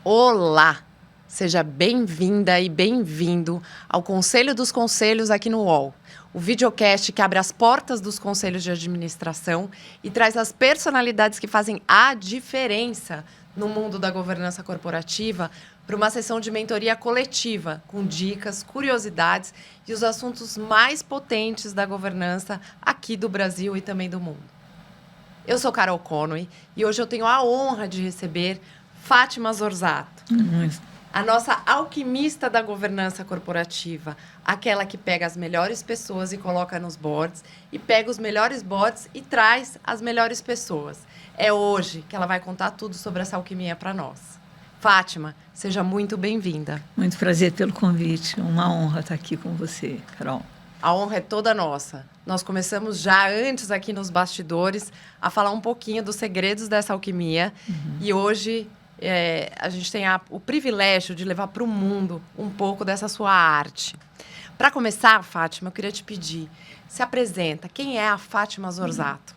Olá! Seja bem-vinda e bem-vindo ao Conselho dos Conselhos aqui no UOL. O videocast que abre as portas dos conselhos de administração e traz as personalidades que fazem a diferença no mundo da governança corporativa para uma sessão de mentoria coletiva, com dicas, curiosidades e os assuntos mais potentes da governança aqui do Brasil e também do mundo. Eu sou Carol Conway e hoje eu tenho a honra de receber Fátima Zorzato, a nossa alquimista da governança corporativa, aquela que pega as melhores pessoas e coloca nos boards, e pega os melhores boards e traz as melhores pessoas. É hoje que ela vai contar tudo sobre essa alquimia para nós. Fátima, seja muito bem-vinda. Muito prazer pelo convite, uma honra estar aqui com você, Carol. A honra é toda nossa. Nós começamos já antes aqui nos bastidores a falar um pouquinho dos segredos dessa alquimia. E hoje a gente tem o privilégio de levar para o mundo um pouco dessa sua arte. Para começar, Fátima, eu queria te pedir, se apresenta. Quem é a Fátima Zorzato?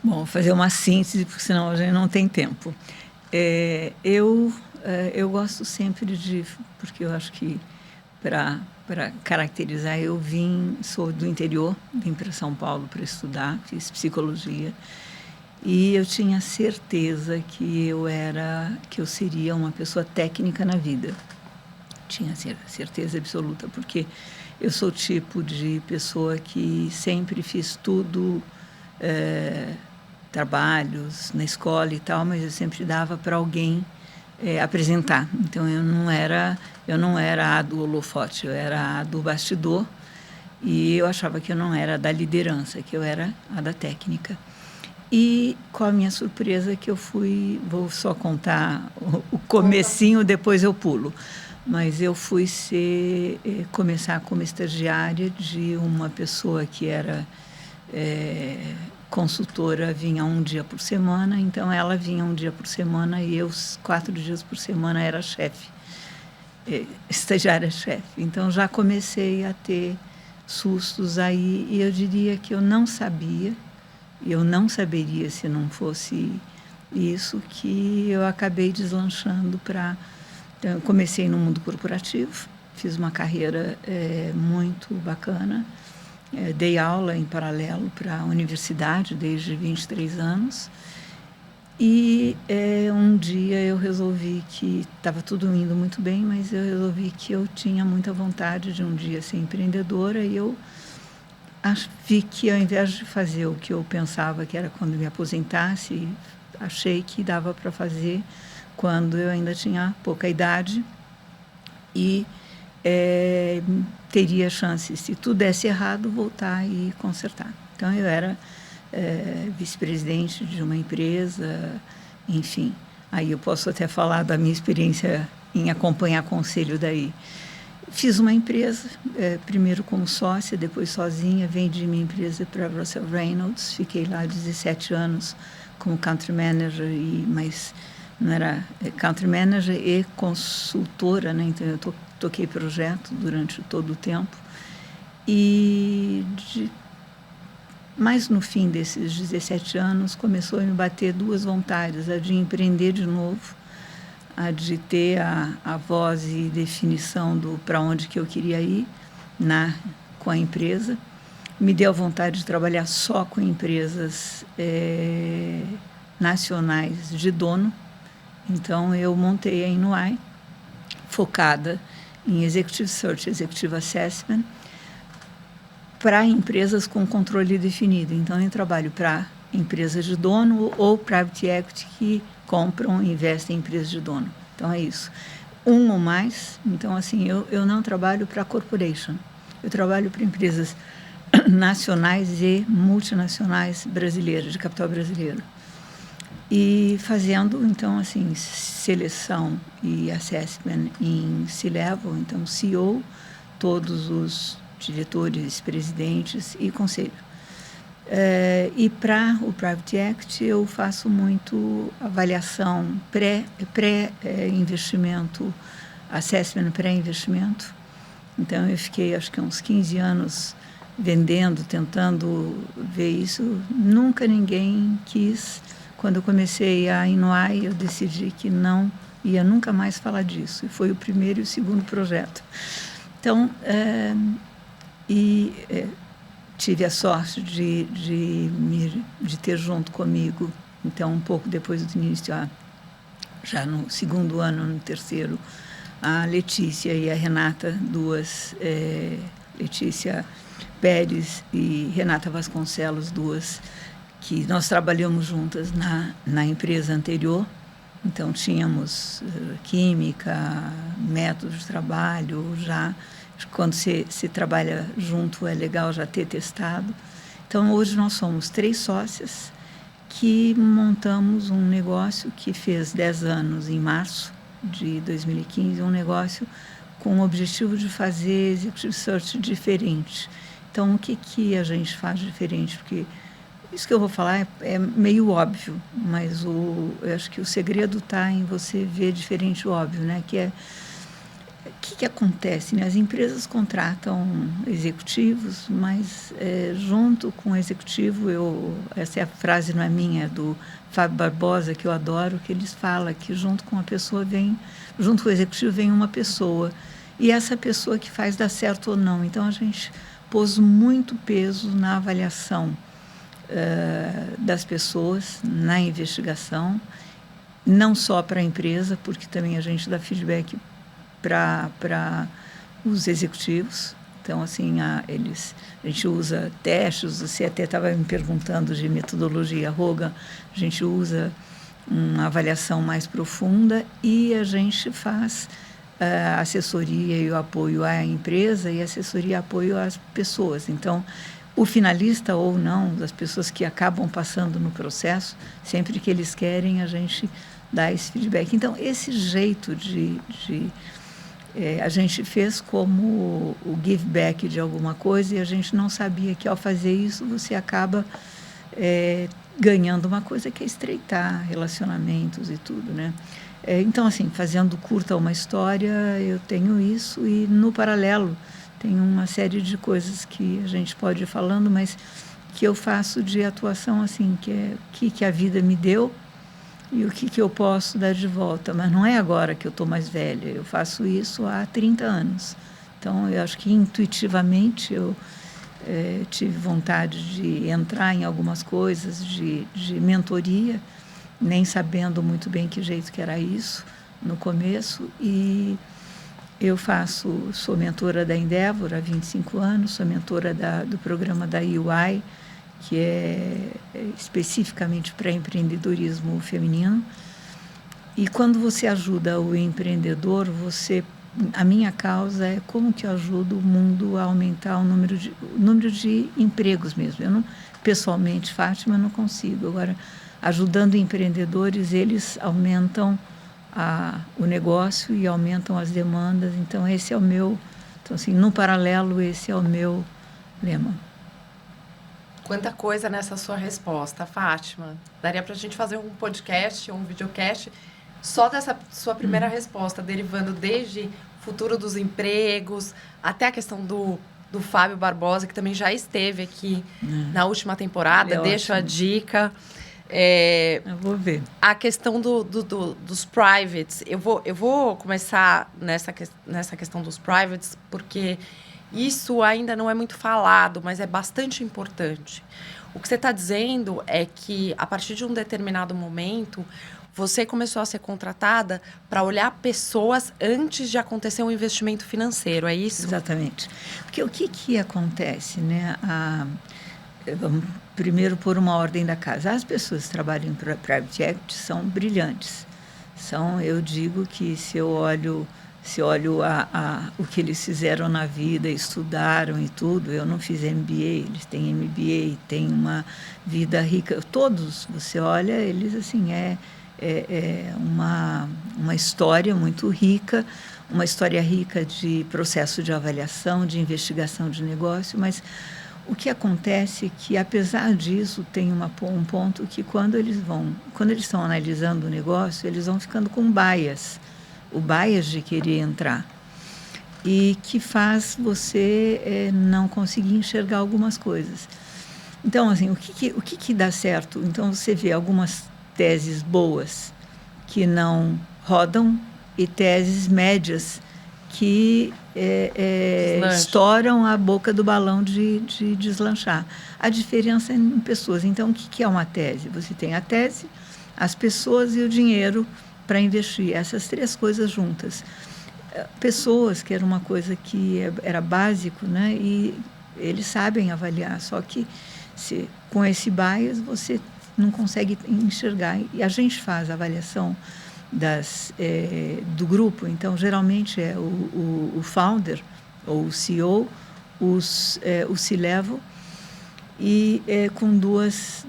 Bom, vou fazer uma síntese, porque senão a gente não tem tempo. Eu gosto sempre porque eu acho que para caracterizar, sou do interior, vim para São Paulo para estudar, fiz psicologia, e eu tinha certeza que eu seria uma pessoa técnica na vida. Tinha certeza absoluta, porque eu sou o tipo de pessoa que sempre fiz tudo, trabalhos na escola e tal, mas eu sempre dava para alguém apresentar. Então, eu não era a do holofote, eu era a do bastidor, e eu achava que eu não era da liderança, que eu era a da técnica. E, com a minha surpresa, que vou só contar o comecinho, depois eu pulo, mas eu fui começar como estagiária de uma pessoa que era consultora, vinha um dia por semana, então ela vinha um dia por semana e eu 4 dias por semana era chefe, estagiária-chefe. Então já comecei a ter sustos aí, e eu diria que eu não saberia se não fosse isso, que eu acabei deslanchando para... Então, eu comecei no mundo corporativo, fiz uma carreira muito bacana, dei aula em paralelo para a universidade desde 23 anos, e um dia eu resolvi que estava tudo indo muito bem, mas eu resolvi que eu tinha muita vontade de um dia ser empreendedora, e eu vi que, ao invés de fazer o que eu pensava que era quando me aposentasse, achei que dava para fazer quando eu ainda tinha pouca idade e teria chance, se tudo desse errado, voltar e consertar. Então, eu era vice-presidente de uma empresa, enfim. Aí eu posso até falar da minha experiência em acompanhar conselho daí. Fiz uma empresa, primeiro como sócia, depois sozinha, vendi minha empresa para Russell Reynolds, fiquei lá 17 anos como country manager, mas não era country manager e consultora, né? Então eu toquei projeto durante todo o tempo. Mas no fim desses 17 anos começou a me bater duas vontades, a de empreender de novo, a de ter a voz e definição para onde que eu queria ir com a empresa. Me deu vontade de trabalhar só com empresas nacionais de dono. Então, eu montei a Inuai, focada em Executive Search, Executive Assessment, para empresas com controle definido. Então, eu trabalho para empresas de dono ou private equity que compram e investem em empresas de dono. Então, é isso. Um ou mais. Então, assim, eu não trabalho para corporation. Eu trabalho para empresas nacionais e multinacionais brasileiras, de capital brasileiro. E fazendo, então, assim, seleção e assessment em C-level, então, CEO, todos os diretores, presidentes e conselho. E para o Private Equity eu faço muito avaliação pré-investimento, assessment pré-investimento. Então eu fiquei acho que uns 15 anos vendendo, tentando ver isso. Nunca ninguém quis. Quando eu comecei a Inuai, eu decidi que não ia nunca mais falar disso. E foi o primeiro e o segundo projeto. Então, tive a sorte de ter junto comigo, então, um pouco depois do início, já no segundo ano, no terceiro, a Letícia e a Renata, Letícia Pérez e Renata Vasconcelos, que nós trabalhamos juntas na empresa anterior. Então, tínhamos química, métodos de trabalho, já quando se trabalha junto é legal já ter testado. Então, hoje nós somos 3 sócias que montamos um negócio que fez 10 anos em março de 2015, um negócio com o objetivo de fazer executive search diferente. Então, o que a gente faz diferente? Porque isso que eu vou falar é meio óbvio, mas eu acho que o segredo está em você ver diferente o óbvio, né? O que acontece? Né? As empresas contratam executivos, mas junto com o executivo, essa é a frase, não é minha, é do Fábio Barbosa, que eu adoro, que eles falam que junto com o executivo vem uma pessoa, e essa pessoa que faz dar certo ou não. Então, a gente pôs muito peso na avaliação das pessoas, na investigação, não só para a empresa, porque também a gente dá feedback para os executivos. Então, assim, a gente usa testes, você até estava me perguntando de metodologia Hogan, a gente usa uma avaliação mais profunda e a gente faz assessoria e o apoio à empresa e assessoria e apoio às pessoas. Então, o finalista ou não, das pessoas que acabam passando no processo, sempre que eles querem, a gente dá esse feedback. Então, esse jeito a gente fez como o give back de alguma coisa, e a gente não sabia que, ao fazer isso, você acaba ganhando uma coisa que é estreitar relacionamentos e tudo, né? Então, assim, fazendo curta uma história, eu tenho isso, e no paralelo tem uma série de coisas que a gente pode ir falando, mas que eu faço de atuação, assim, que é o que a vida me deu e o que eu posso dar de volta. Mas não é agora que eu estou mais velha, eu faço isso há 30 anos. Então, eu acho que intuitivamente eu tive vontade de entrar em algumas coisas de mentoria, nem sabendo muito bem que jeito que era isso no começo, e eu sou mentora da Endeavor há 25 anos, sou mentora do programa da EY, que é especificamente para empreendedorismo feminino. E quando você ajuda o empreendedor, a minha causa é como que eu ajudo o mundo a aumentar o número de empregos mesmo. Eu não, pessoalmente, Fátima, não consigo. Agora, ajudando empreendedores, eles aumentam o negócio e aumentam as demandas. Então, esse é o meu... Então, assim, no paralelo, esse é o meu lema. Quanta coisa nessa sua resposta, Fátima. Daria para a gente fazer um podcast, um videocast, só dessa sua primeira resposta, derivando desde futuro dos empregos, até a questão do Fábio Barbosa, que também já esteve aqui na última temporada. Deixo a dica. Eu vou ver. A questão dos privates. Eu vou começar nessa questão dos privates, porque isso ainda não é muito falado, mas é bastante importante. O que você está dizendo é que, a partir de um determinado momento, você começou a ser contratada para olhar pessoas antes de acontecer um investimento financeiro, é isso? Exatamente. Porque o que acontece, né? Vamos primeiro pôr uma ordem da casa. As pessoas que trabalham para Private Equity são brilhantes. Eu digo que se olho o que eles fizeram na vida, estudaram e tudo, eu não fiz MBA, eles têm MBA, têm uma vida rica. Todos, você olha, eles, assim, uma história muito rica, uma história rica de processo de avaliação, de investigação de negócio, mas o que acontece é que, apesar disso, tem um ponto que quando eles estão analisando o negócio, eles vão ficando com o bias de querer entrar, e que faz você não conseguir enxergar algumas coisas. Então, assim, o que dá certo? Então, você vê algumas teses boas que não rodam e teses médias que estouram a boca do balão de deslanchar. A diferença em pessoas. Então, o que é uma tese? Você tem a tese, as pessoas e o dinheiro para investir. Essas três coisas juntas. Pessoas, que era uma coisa que era básico, né? E eles sabem avaliar, só que com esse bias você não consegue enxergar. E a gente faz a avaliação do grupo, então geralmente é o founder ou o CEO, o C-level, e com dois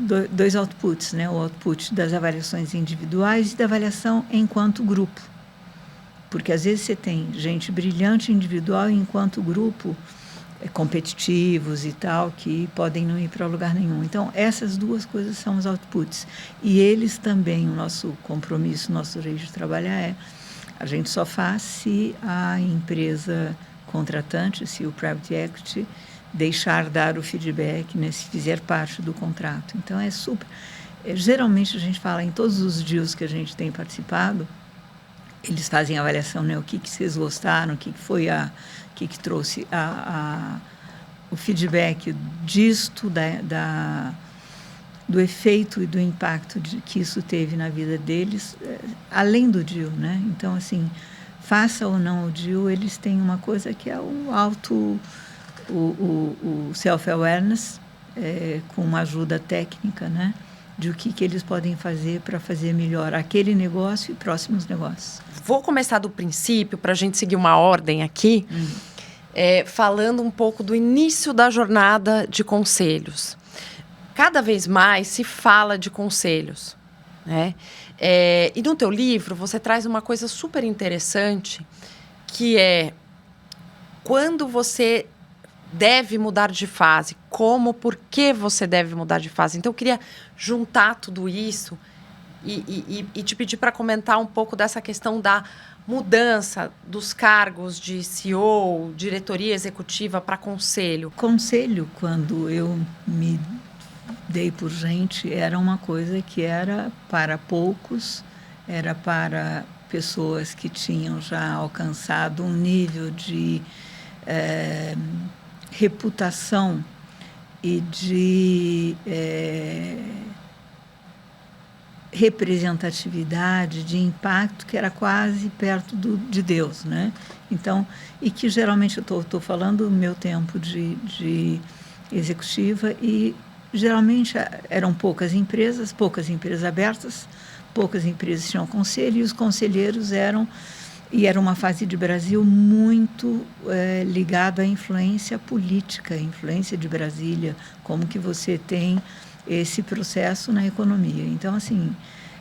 outputs, né? O output das avaliações individuais e da avaliação enquanto grupo. Porque às vezes você tem gente brilhante individual e enquanto grupo competitivos e tal, que podem não ir para lugar nenhum. Então, essas duas coisas são os outputs. E eles também, o nosso compromisso, o nosso jeito de trabalhar a gente só faz se a empresa contratante, se o private equity deixar dar o feedback, né, se fizer parte do contrato. Então, geralmente a gente fala em todos os deals que a gente tem participado, eles fazem a avaliação, né, o que vocês gostaram, o que foi que trouxe o feedback disto, do efeito e do impacto que isso teve na vida deles, além do deal, né? Então, assim, faça ou não o deal, eles têm uma coisa que é o self-awareness, com uma ajuda técnica, né? De o que eles podem fazer para fazer melhor aquele negócio e próximos negócios. Vou começar do princípio, para a gente seguir uma ordem aqui, falando um pouco do início da jornada de conselhos. Cada vez mais se fala de conselhos, né? E no teu livro você traz uma coisa super interessante, que é quando você deve mudar de fase, por que você deve mudar de fase. Então, eu queria juntar tudo isso e te pedir para comentar um pouco dessa questão da mudança dos cargos de CEO, diretoria executiva para conselho. Conselho, quando eu me dei por gente, era uma coisa que era para poucos, era para pessoas que tinham já alcançado um nível de reputação e de representatividade, de impacto, que era quase perto de Deus, né? Então, e que geralmente eu estou falando do meu tempo de executiva, e geralmente eram poucas empresas abertas, poucas empresas tinham conselho, e os conselheiros era uma fase de Brasil muito ligada à influência política, influência de Brasília, como que você tem esse processo na economia. Então, assim,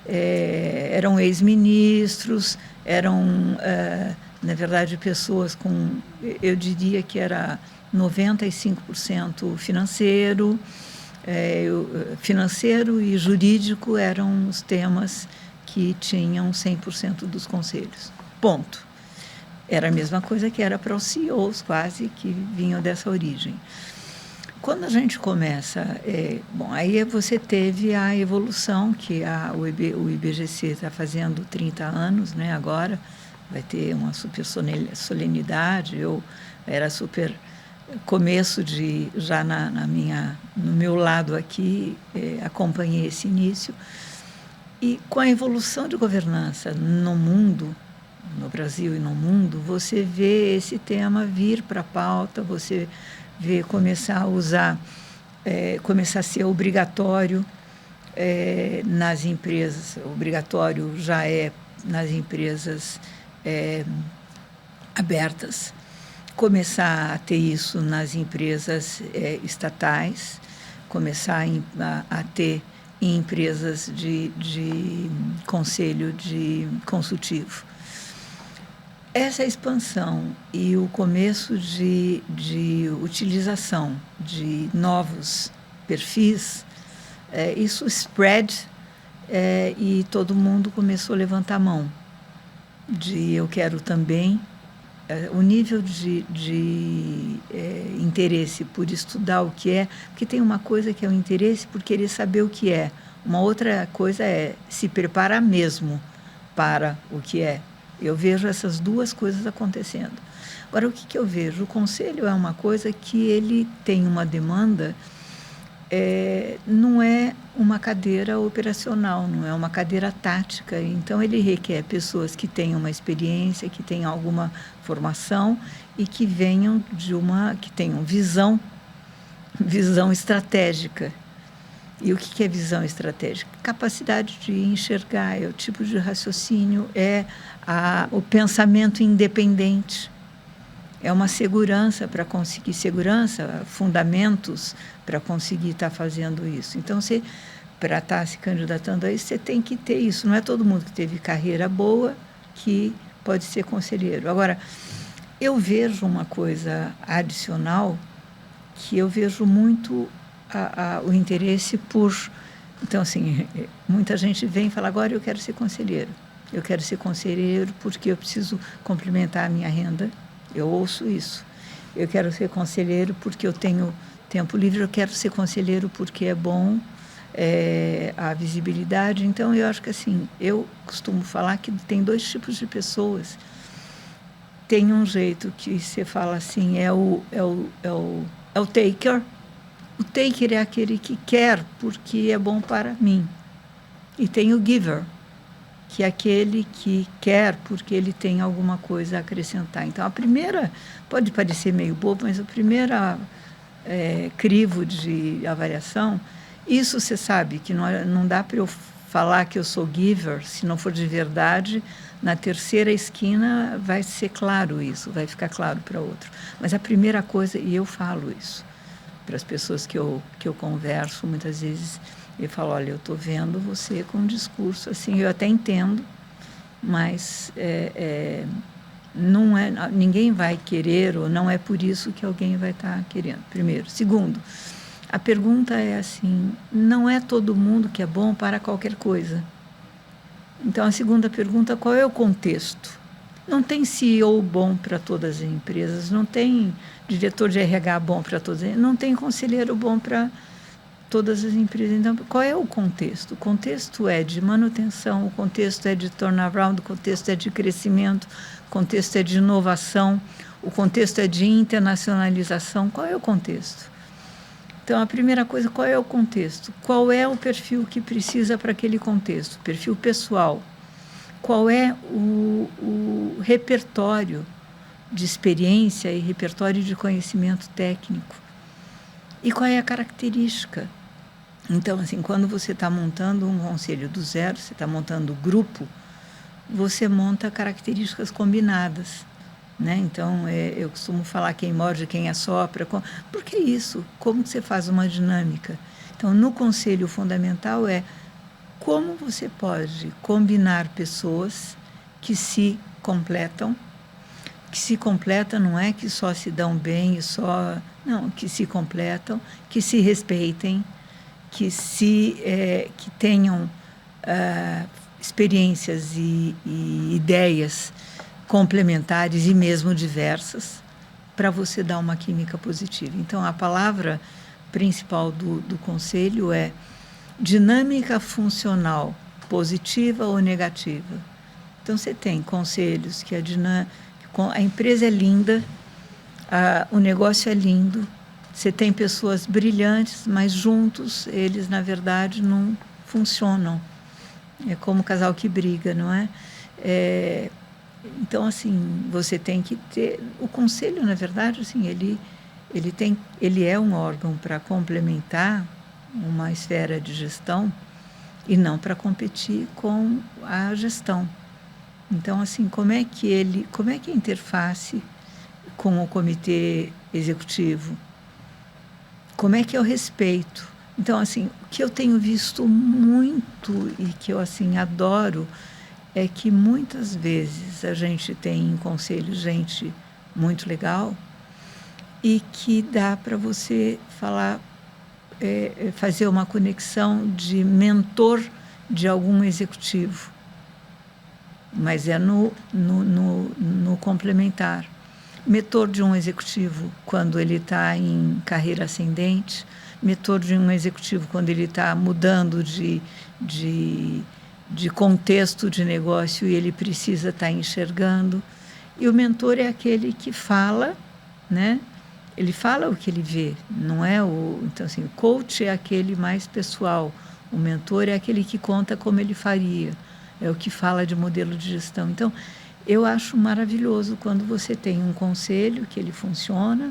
eram ex-ministros, eram, na verdade, pessoas com, eu diria que era 95% financeiro, financeiro e jurídico eram os temas que tinham 100% dos conselhos. Ponto. Era a mesma coisa que era para os CEOs, quase, que vinham dessa origem. Quando a gente começa... aí você teve a evolução que o IBGC está fazendo 30 anos, né, agora. Vai ter uma super solenidade. Eu era super... começo já no meu lado aqui, acompanhei esse início. E com a evolução de governança no mundo, no Brasil e no mundo, você vê esse tema vir para a pauta, você vê começar a usar, começar a ser obrigatório nas empresas, obrigatório já é nas empresas abertas, começar a ter isso nas empresas estatais, começar a ter em empresas de conselho consultivo. Essa expansão e o começo de utilização de novos perfis, isso spread, e todo mundo começou a levantar a mão eu quero também. O nível de interesse por estudar o que é, porque tem uma coisa que é o interesse por querer saber o que é, uma outra coisa é se preparar mesmo para o que é. Eu vejo essas duas coisas acontecendo. Agora, o que eu vejo? O conselho é uma coisa que ele tem uma demanda, não é uma cadeira operacional, não é uma cadeira tática. Então, ele requer pessoas que tenham uma experiência, que tenham alguma formação e que venham que tenham visão estratégica. E o que é visão estratégica? Capacidade de enxergar, é o tipo de raciocínio, o pensamento independente. É uma segurança para conseguir fundamentos para conseguir estar fazendo isso. Então, para estar se candidatando a isso, você tem que ter isso. Não é todo mundo que teve carreira boa que pode ser conselheiro. Agora, eu vejo uma coisa adicional, que eu vejo muito o interesse por... Então, assim, muita gente vem e fala, agora eu quero ser conselheiro. Eu quero ser conselheiro porque eu preciso complementar a minha renda. Eu ouço isso. Eu quero ser conselheiro porque eu tenho tempo livre. Eu quero ser conselheiro porque é bom a visibilidade. Então, eu acho que, assim, eu costumo falar que tem dois tipos de pessoas. Tem um jeito que você fala assim, é o taker. O taker é aquele que quer porque é bom para mim. E tem o giver, que é aquele que quer porque ele tem alguma coisa a acrescentar. Então, a primeira, pode parecer meio bobo, mas o primeiro crivo de avaliação, isso você sabe que não dá para eu falar que eu sou giver, se não for de verdade, na terceira esquina vai ser claro isso, vai ficar claro para outro. Mas a primeira coisa, e eu falo isso para as pessoas que eu converso, muitas vezes eu falo, olha, eu estou vendo você com um discurso assim, eu até entendo, mas ninguém vai querer, ou não é por isso que alguém vai estar querendo, primeiro. Segundo, a pergunta é assim, não é todo mundo que é bom para qualquer coisa. Então, a segunda pergunta, qual é o contexto? Não tem CEO bom para todas as empresas, não tem diretor de RH bom para todas as empresas, não tem conselheiro bom para todas as empresas. Então, qual é o contexto? O contexto é de manutenção, o contexto é de turnaround, o contexto é de crescimento, o contexto é de inovação, o contexto é de internacionalização. Qual é o contexto? Então, a primeira coisa, qual é o contexto? Qual é o perfil que precisa para aquele contexto? Perfil pessoal. Qual é o repertório de experiência e repertório de conhecimento técnico? E qual é a característica? Então, assim, quando você está montando um conselho do zero, você está montando o grupo, você monta características combinadas. Né? Então, eu costumo falar quem morde, quem assopra. Por que isso? Como você faz uma dinâmica? Então, no conselho, o fundamental é como você pode combinar pessoas que se completam. Que se completam não é que só se dão bem e só... Não, que se completam, que se respeitem, que tenham experiências e ideias complementares e mesmo diversas, para você dar uma química positiva. Então, a palavra principal do conselho é dinâmica funcional, positiva ou negativa. Então, você tem conselhos que a empresa é linda, o negócio é lindo, você tem pessoas brilhantes, mas juntos eles, na verdade, não funcionam. É como o casal que briga, não é? Então, assim, você tem que ter... O conselho, na verdade, assim, ele é um órgão para complementar uma esfera de gestão e não para competir com a gestão. Então, assim, como é que a interface com o comitê executivo? Como é que é o respeito? Então, assim, o que eu tenho visto muito e que eu, assim, adoro é que muitas vezes a gente tem em conselho gente muito legal e que dá para você falar, fazer uma conexão de mentor de algum executivo, mas é no complementar. Mentor de um executivo quando ele está em carreira ascendente, mentor de um executivo quando ele está mudando de de contexto de negócio e ele precisa estar enxergando. E o mentor é aquele que fala, né? Ele fala o que ele vê, não é o... Então, assim, o coach é aquele mais pessoal, o mentor é aquele que conta como ele faria, é o que fala de modelo de gestão. Então, eu acho maravilhoso quando você tem um conselho que ele funciona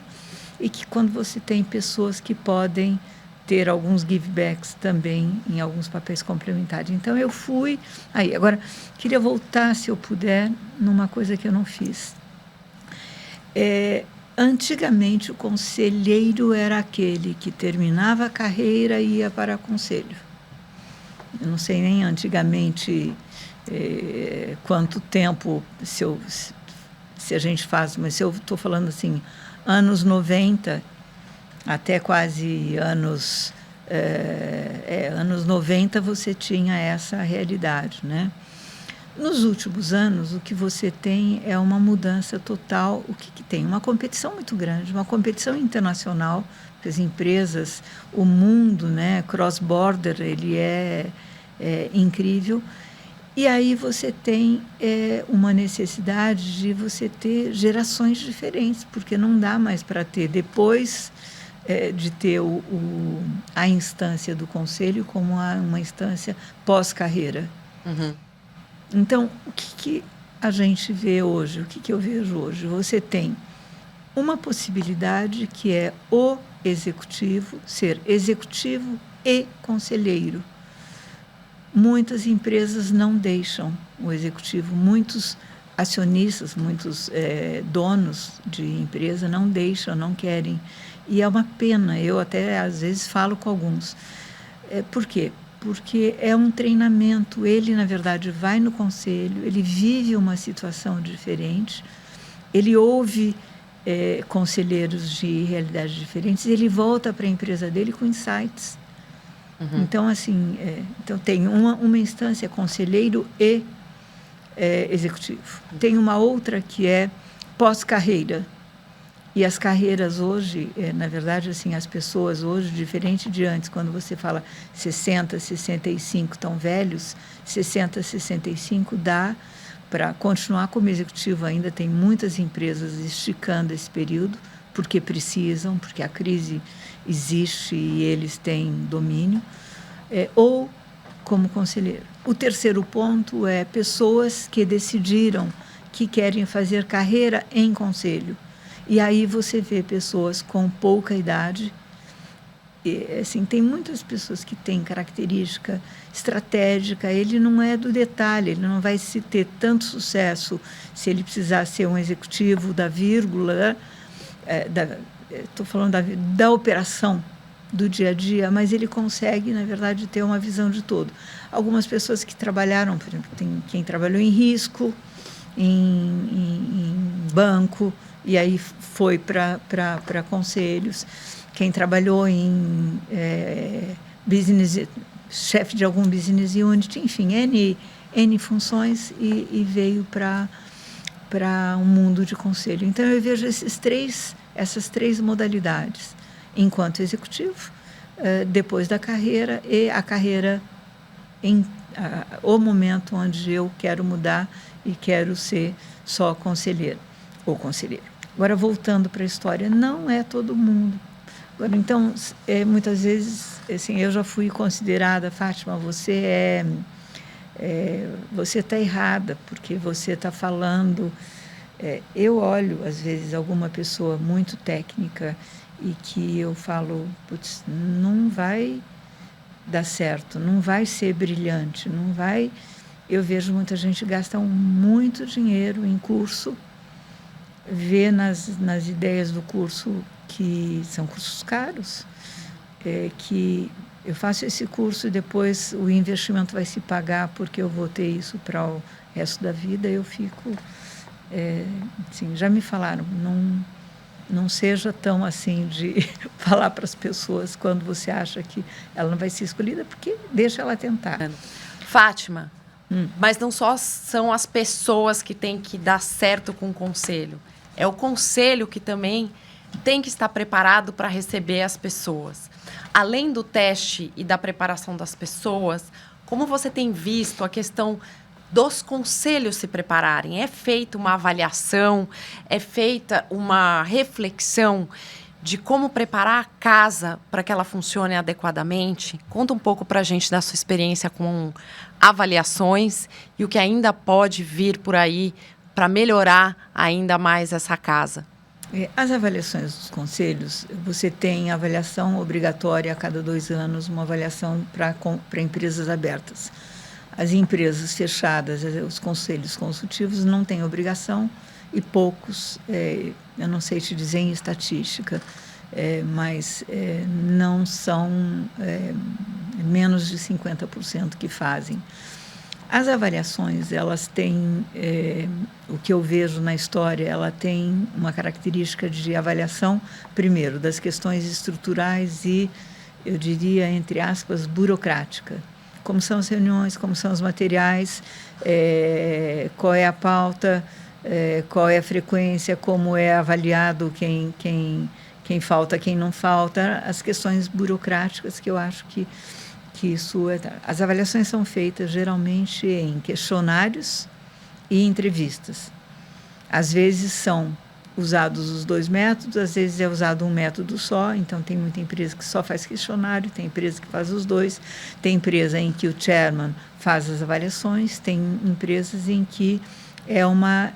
e que quando você tem pessoas que podem ter alguns givebacks também em alguns papéis complementares. Então, eu fui... Aí, agora, queria voltar, se eu puder, numa coisa que eu não fiz. Antigamente, o conselheiro era aquele que terminava a carreira e ia para conselho. Eu não sei nem antigamente quanto tempo, se a gente faz, mas se eu estou falando assim, anos 90, até quase anos 90, você tinha essa realidade, né? Nos últimos anos, o que você tem é uma mudança total. O que tem? Uma competição muito grande, uma competição internacional, porque as empresas, o mundo, né, cross-border, ele é incrível. E aí você tem uma necessidade de você ter gerações diferentes, porque não dá mais para ter, depois de ter a instância do conselho como uma instância pós-carreira. Uhum. Então, o que a gente vê hoje, o que eu vejo hoje? Você tem uma possibilidade que é o executivo, ser executivo e conselheiro. Muitas empresas não deixam o executivo, muitos acionistas, muitos donos de empresa não deixam, não querem. E é uma pena, eu até às vezes falo com alguns. Por quê? Porque é um treinamento, ele, na verdade, vai no conselho, ele vive uma situação diferente, ele ouve conselheiros de realidades diferentes, e ele volta para a empresa dele com insights. Uhum. Então, assim, então tem uma instância conselheiro e executivo. Tem uma outra que é pós-carreira. E as carreiras hoje, na verdade, assim, as pessoas hoje, diferente de antes, quando você fala 60, 65 tão velhos, 60, 65 dá para continuar como executivo ainda. Tem muitas empresas esticando esse período, porque precisam, porque a crise existe e eles têm domínio, ou como conselheiro. O terceiro ponto é pessoas que decidiram que querem fazer carreira em conselho. E aí você vê pessoas com pouca idade. E, assim, tem muitas pessoas que têm característica estratégica, ele não é do detalhe, ele não vai se ter tanto sucesso se ele precisar ser um executivo da vírgula, estou falando da operação do dia a dia, mas ele consegue, na verdade, ter uma visão de todo. Algumas pessoas que trabalharam, por exemplo, tem quem trabalhou em risco, em banco, e aí foi para conselhos, quem trabalhou em business, chefe de algum business unit, enfim, N funções, e veio para um mundo de conselho. Então, eu vejo essas três modalidades, enquanto executivo, depois da carreira, e a carreira o momento onde eu quero mudar e quero ser só conselheiro ou conselheiro. Agora, voltando para a história, não é todo mundo. Agora, então, muitas vezes, assim, eu já fui considerada, Fátima, você está errada, porque você está falando... eu olho, às vezes, alguma pessoa muito técnica e que eu falo, putz, não vai dar certo, não vai ser brilhante, não vai... Eu vejo muita gente gasta muito dinheiro em curso, vê nas ideias do curso, que são cursos caros, que eu faço esse curso e depois o investimento vai se pagar porque eu vou ter isso para o resto da vida. Eu fico... assim, já me falaram, não seja tão assim de falar para as pessoas quando você acha que ela não vai ser escolhida, porque deixa ela tentar. Fátima, mas não só são as pessoas que têm que dar certo com o conselho. É o conselho que também tem que estar preparado para receber as pessoas. Além do teste e da preparação das pessoas, Como você tem visto a questão dos conselhos se prepararem? É feita uma avaliação, é feita uma reflexão de como preparar a casa para que ela funcione adequadamente? Conta um pouco para a gente da sua experiência com avaliações e o que ainda pode vir por aí para melhorar ainda mais essa casa. As avaliações dos conselhos, você tem avaliação obrigatória a cada 2 anos, uma avaliação para empresas abertas. As empresas fechadas, os conselhos consultivos não têm obrigação e poucos, eu não sei te dizer em estatística, mas não são menos de 50% que fazem. As avaliações, elas têm, o que eu vejo na história, ela tem uma característica de avaliação, primeiro, das questões estruturais e, eu diria, entre aspas, burocrática. Como são as reuniões, como são os materiais, qual é a pauta, qual é a frequência, como é avaliado quem falta, quem não falta, as questões burocráticas que eu acho que isso as avaliações são feitas geralmente em questionários e entrevistas. Às vezes são usados os 2 métodos, às vezes é usado um método só, então tem muita empresa que só faz questionário, tem empresa que faz os 2, tem empresa em que o chairman faz as avaliações, tem empresas em que é uma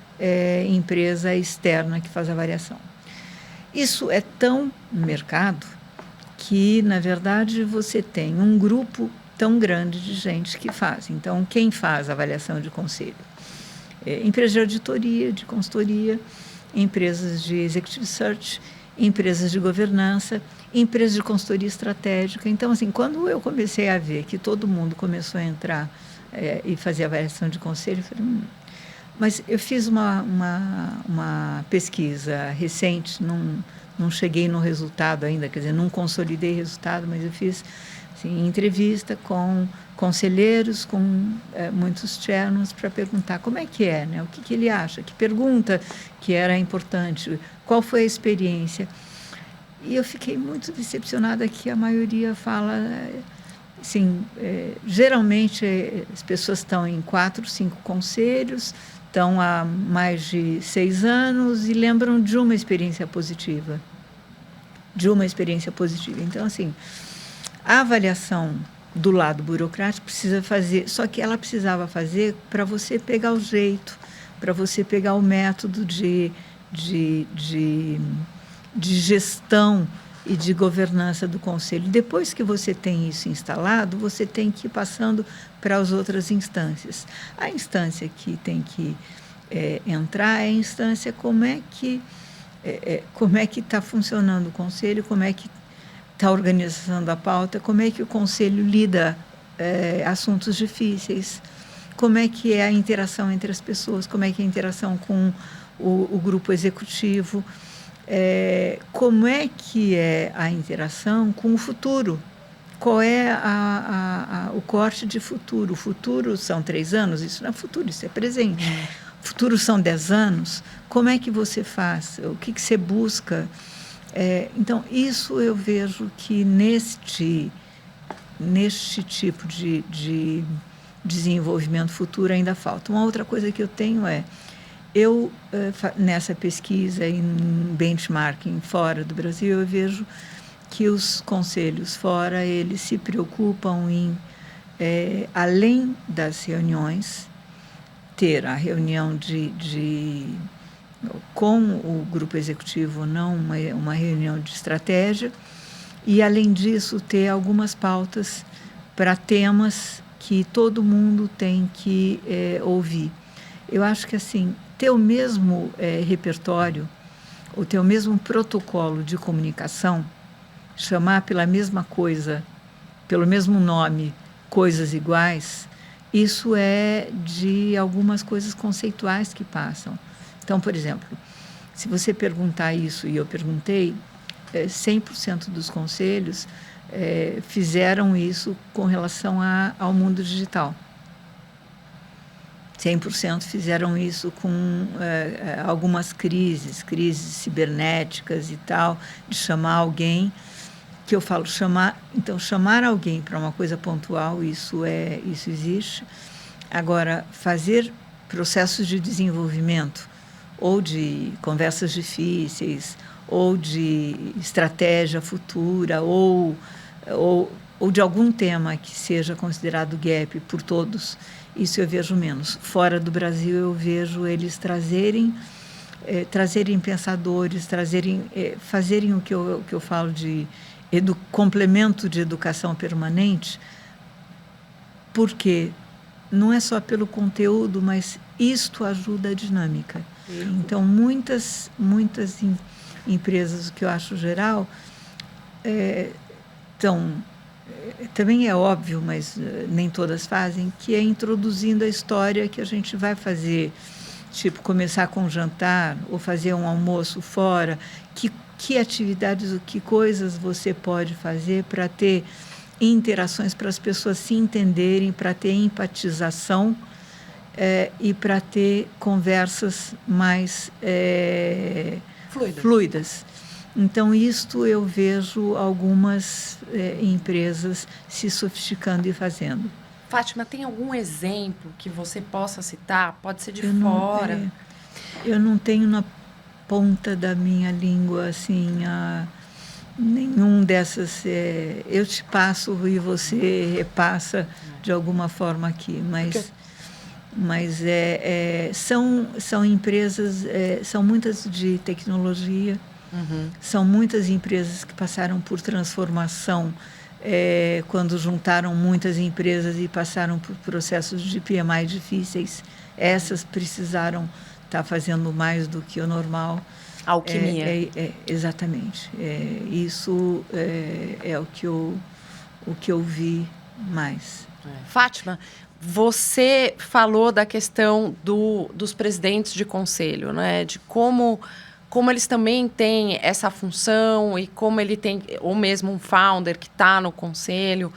empresa externa que faz a avaliação. Isso é tão mercado que, na verdade, você tem um grupo tão grande de gente que faz. Então, quem faz a avaliação de conselho? Empresas de auditoria, de consultoria, empresas de executive search, empresas de governança, empresas de consultoria estratégica. Então, assim, quando eu comecei a ver que todo mundo começou a entrar e fazer avaliação de conselho, eu falei, mas eu fiz uma pesquisa recente, não cheguei no resultado ainda, quer dizer, não consolidei resultado, mas eu fiz assim, entrevista com conselheiros, com muitos chairmans para perguntar como é que é, né? O que ele acha, que pergunta que era importante, qual foi a experiência. E eu fiquei muito decepcionada que a maioria fala, assim, geralmente as pessoas estão em 4, 5 conselhos, estão há mais de 6 anos e lembram de uma experiência positiva. Então, assim, a avaliação do lado burocrático precisa fazer, só que ela precisava fazer para você pegar o jeito, para você pegar o método de gestão e de governança do conselho. Depois que você tem isso instalado, você tem que ir passando para as outras instâncias. A instância que tem que entrar é a instância como é que está funcionando o conselho, como é que está a organização da pauta, como é que o conselho lida assuntos difíceis, como é que é a interação entre as pessoas, como é que é a interação com o grupo executivo, como é que é a interação com o futuro, qual é o corte de futuro. O futuro são 3 anos, isso não é futuro, isso é presente. O futuro são 10 anos, como é que você faz, o que você busca. Então, isso eu vejo que neste tipo de desenvolvimento futuro ainda falta. Uma outra coisa que eu tenho nessa pesquisa em benchmarking fora do Brasil, eu vejo que os conselhos fora, eles se preocupam em, além das reuniões, ter a reunião com o grupo executivo, não uma reunião de estratégia, e, além disso, ter algumas pautas para temas que todo mundo tem que ouvir. Eu acho que, assim, ter o mesmo repertório, ou ter o mesmo protocolo de comunicação, chamar pela mesma coisa, pelo mesmo nome, coisas iguais, isso é de algumas coisas conceituais que passam. Então, por exemplo, se você perguntar isso, e eu perguntei, 100% dos conselhos fizeram isso com relação ao mundo digital. 100% fizeram isso com algumas crises cibernéticas e tal, de chamar alguém que eu falo chamar alguém para uma coisa pontual, isso existe. Agora, fazer processos de desenvolvimento ou de conversas difíceis ou de estratégia futura ou de algum tema que seja considerado gap por todos, isso eu vejo menos. Fora do Brasil, eu vejo eles trazerem pensadores, fazerem o que eu falo de complemento de educação permanente, porque não é só pelo conteúdo, mas isto ajuda a dinâmica. Então, muitas empresas, o que eu acho geral, também é óbvio, mas nem todas fazem, que é introduzindo a história que a gente vai fazer, tipo começar com um jantar ou fazer um almoço fora, que atividades, que coisas você pode fazer para ter interações, para as pessoas se entenderem, para ter empatização e para ter conversas mais fluidas. Então, isto eu vejo algumas empresas se sofisticando e fazendo. Fátima, tem algum exemplo que você possa citar? Pode ser de fora. Eu não tenho na ponta da minha língua, assim, nenhum dessas. Eu te passo e você repassa de alguma forma aqui, mas são empresas, são muitas de tecnologia, são muitas empresas que passaram por transformação quando juntaram muitas empresas e passaram por processos de PMI difíceis. Essas precisaram estar fazendo mais do que o normal. Alquimia. Exatamente. Isso é o que eu vi mais. Fátima, você falou da questão dos presidentes de conselho, né? De como eles também têm essa função e como ele tem, ou mesmo um founder que está no conselho.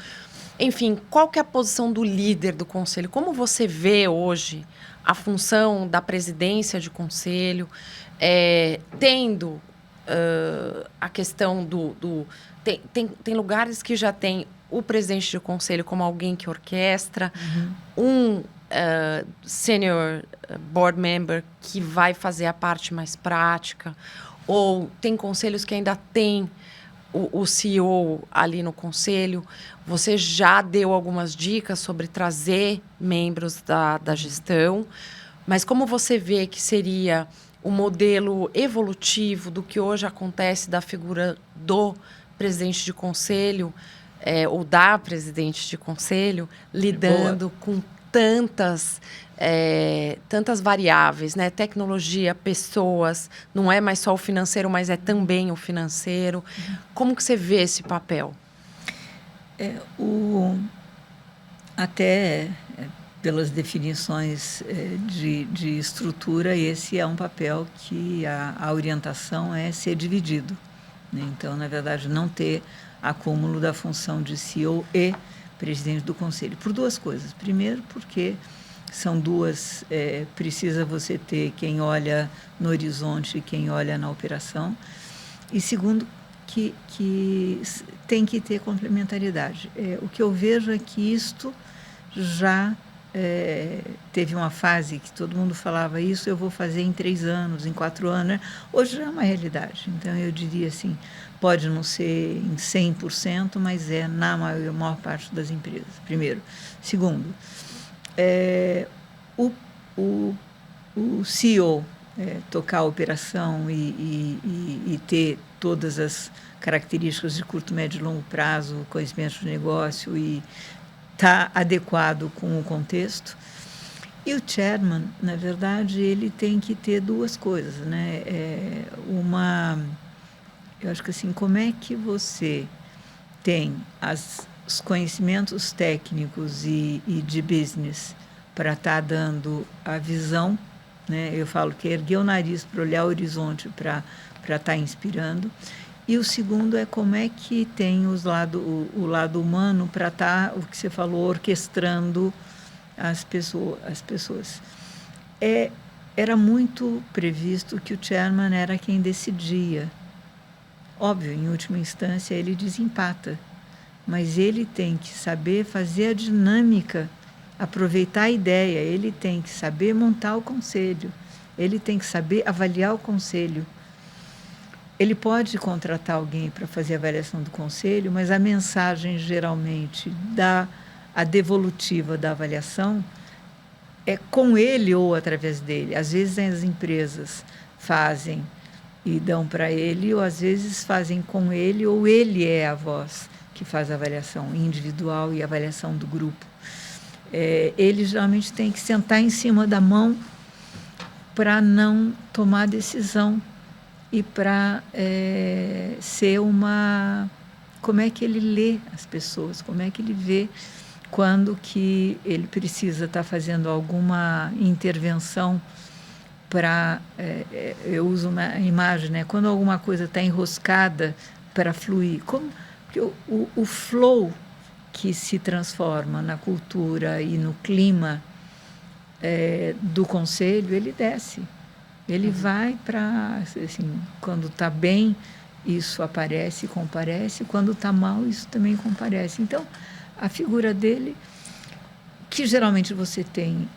Enfim, qual que é a posição do líder do conselho? Como você vê hoje a função da presidência de conselho, tendo a questão tem lugares que já tem o presidente de conselho como alguém que orquestra, um senior board member que vai fazer a parte mais prática, ou tem conselhos que ainda tem o CEO ali no conselho. Você já deu algumas dicas sobre trazer membros da gestão, mas como você vê que seria o modelo evolutivo do que hoje acontece da figura do presidente de conselho ou da presidente de conselho, lidando com tantas variáveis, né? Tecnologia, pessoas, não é mais só o financeiro, mas é também o financeiro. Como que você vê esse papel? Até pelas definições de estrutura, esse é um papel que a orientação é ser dividido, né? Então, na verdade, não ter acúmulo da função de CEO e presidente do conselho, por duas coisas. Primeiro, porque são duas, precisa você ter quem olha no horizonte e quem olha na operação. E segundo, que tem que ter complementaridade. O que eu vejo é que isto já teve uma fase que todo mundo falava, isso eu vou fazer em 3 anos, em 4 anos. Né? Hoje já é uma realidade. Então, eu diria assim, pode não ser em 100%, mas na maior parte das empresas, primeiro. Segundo, o CEO tocar a operação e ter todas as características de curto, médio e longo prazo, conhecimento de negócio e estar adequado com o contexto. E o chairman, na verdade, ele tem que ter duas coisas, né? Eu acho que assim, como é que você tem os conhecimentos técnicos e de business para estar dando a visão, né? Eu falo que é erguer o nariz para olhar o horizonte, para estar inspirando. E o segundo é como é que tem o lado humano para estar, o que você falou, orquestrando as pessoas. Era muito previsto que o chairman era quem decidia Óbvio, em última instância, ele desempata, mas ele tem que saber fazer a dinâmica, aproveitar a ideia, ele tem que saber montar o conselho, ele tem que saber avaliar o conselho. Ele pode contratar alguém para fazer a avaliação do conselho, mas a mensagem, geralmente, a devolutiva da avaliação é com ele ou através dele. Às vezes, as empresas fazem e dão para ele, ou às vezes fazem com ele, ou ele é a voz que faz a avaliação individual e a avaliação do grupo. Ele geralmente tem que sentar em cima da mão para não tomar decisão e para ser uma... Como é que ele lê as pessoas, como é que ele vê quando que ele precisa estar fazendo alguma intervenção para... eu uso uma imagem, né? Quando alguma coisa está enroscada para fluir. Porque o flow que se transforma na cultura e no clima do conselho, ele desce. Ele vai para... Assim, quando está bem, isso aparece e comparece. Quando está mal, isso também comparece. Então, a figura dele, que geralmente você tem...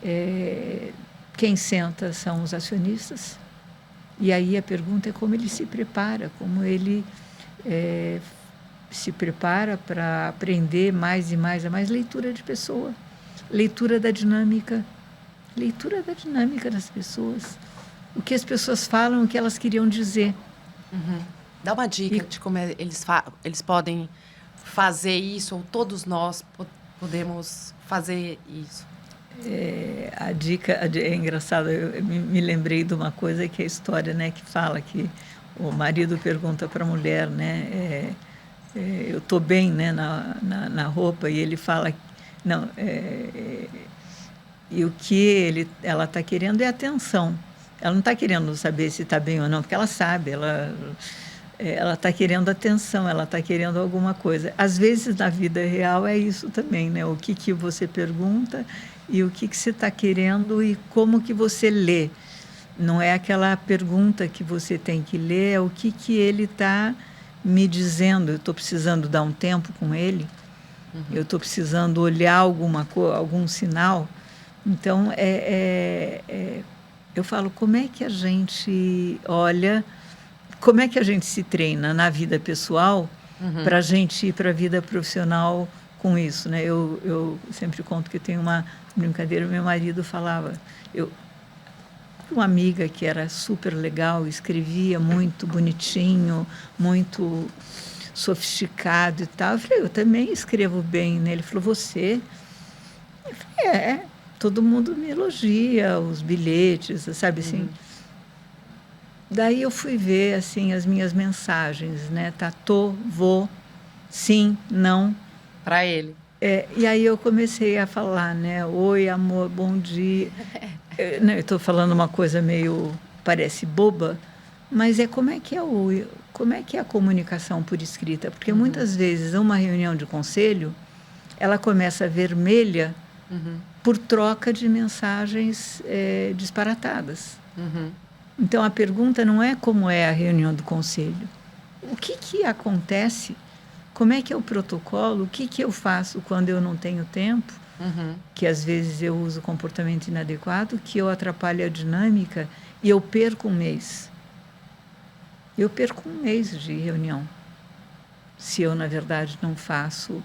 quem senta são os acionistas. E aí a pergunta é como ele se prepara, como ele se prepara para aprender mais e mais a mais leitura de pessoa, leitura da dinâmica das pessoas. O que as pessoas falam, o que elas queriam dizer. Uhum. Dá uma dica de como eles podem fazer isso, ou todos nós podemos fazer isso. A dica é engraçada. Eu me lembrei de uma coisa que é a história, né, que fala que o marido pergunta para a mulher, né, eu estou bem, né, na roupa, e ele fala não, e o que ela está querendo é atenção. Ela não está querendo saber se está bem ou não, porque ela sabe, ela está querendo atenção, ela está querendo alguma coisa. Às vezes, na vida real, é isso também, né? O que você pergunta e o que você está querendo e como que você lê. Não é aquela pergunta que você tem que ler, é o que ele está me dizendo. Eu estou precisando dar um tempo com ele, eu estou precisando olhar algum sinal. Então, eu falo, como é que a gente olha, como é que a gente se treina na vida pessoal para a gente ir para a vida profissional com isso, né? Eu sempre conto que tem uma brincadeira, meu marido falava, uma amiga que era super legal, escrevia muito bonitinho, muito sofisticado e tal. Eu falei, eu também escrevo bem, né? Ele falou, você? Eu falei, todo mundo me elogia, os bilhetes, sabe assim? Daí eu fui ver, assim, as minhas mensagens, né? Tá, tô, vou, sim, não. Para ele. E aí eu comecei a falar, né? Oi, amor, bom dia. Eu estou falando uma coisa meio, parece boba, mas como é que é a comunicação por escrita? Porque muitas vezes uma reunião de conselho, ela começa vermelha por troca de mensagens disparatadas. Então, a pergunta não é como é a reunião do conselho. O que acontece? Como é que é o protocolo? O que eu faço quando eu não tenho tempo? Que às vezes eu uso comportamento inadequado, que eu atrapalho a dinâmica e eu perco um mês. Eu perco um mês de reunião, se eu, na verdade, não faço.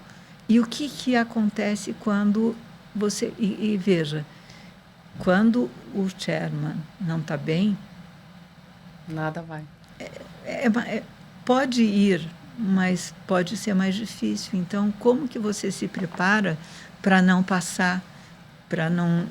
E o que acontece quando você... E veja, quando o chairman não está bem... Nada vai. Pode ir, mas pode ser mais difícil. Então, como que você se prepara para não passar, para não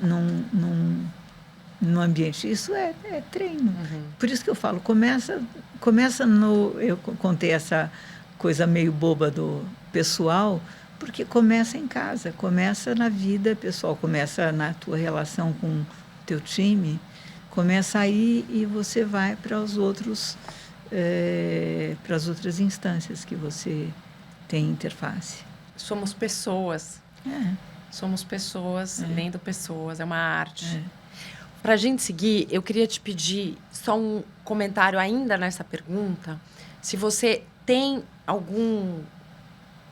no ambiente? Isso é treino. Por isso que eu falo, começa no... Eu contei essa coisa meio boba do pessoal, porque começa em casa, começa na vida pessoal, começa na tua relação com o teu time, começa aí e você vai para os outros, para as outras instâncias que você tem interface. Somos pessoas. Somos pessoas, lendo pessoas, é uma arte. Para a gente seguir, eu queria te pedir só um comentário ainda nessa pergunta. Se você tem algum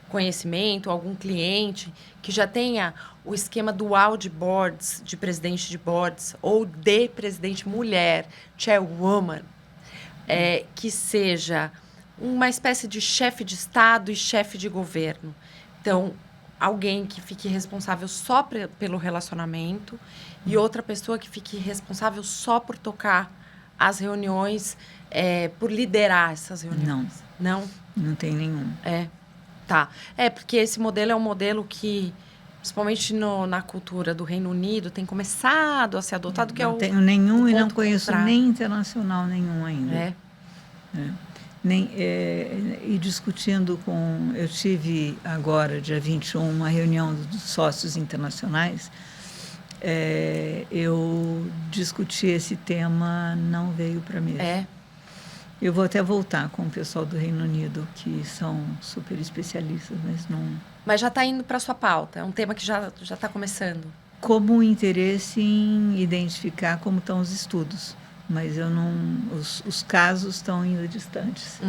conhecimento, algum cliente que já tenha o esquema dual de boards, de presidente de boards, ou de presidente mulher, chairwoman, que seja uma espécie de chefe de Estado e chefe de governo. Então, alguém que fique responsável só pelo relacionamento e outra pessoa que fique responsável só por tocar as reuniões, por liderar essas reuniões. Não? Não tem nenhum. Tá. Porque esse modelo é um modelo que, principalmente na cultura do Reino Unido, tem começado a ser adotado, que não tenho nenhum e não conheço contrário. nem internacional nenhum ainda. E discutindo com... Eu tive agora, dia 21, uma reunião dos sócios internacionais. Eu discuti esse tema, não veio para mim. Eu vou até voltar com o pessoal do Reino Unido, que são super especialistas, mas não... Mas já está indo para a sua pauta, é um tema que já está começando. Como o interesse em identificar como estão os estudos, mas eu não... Os casos estão ainda distantes.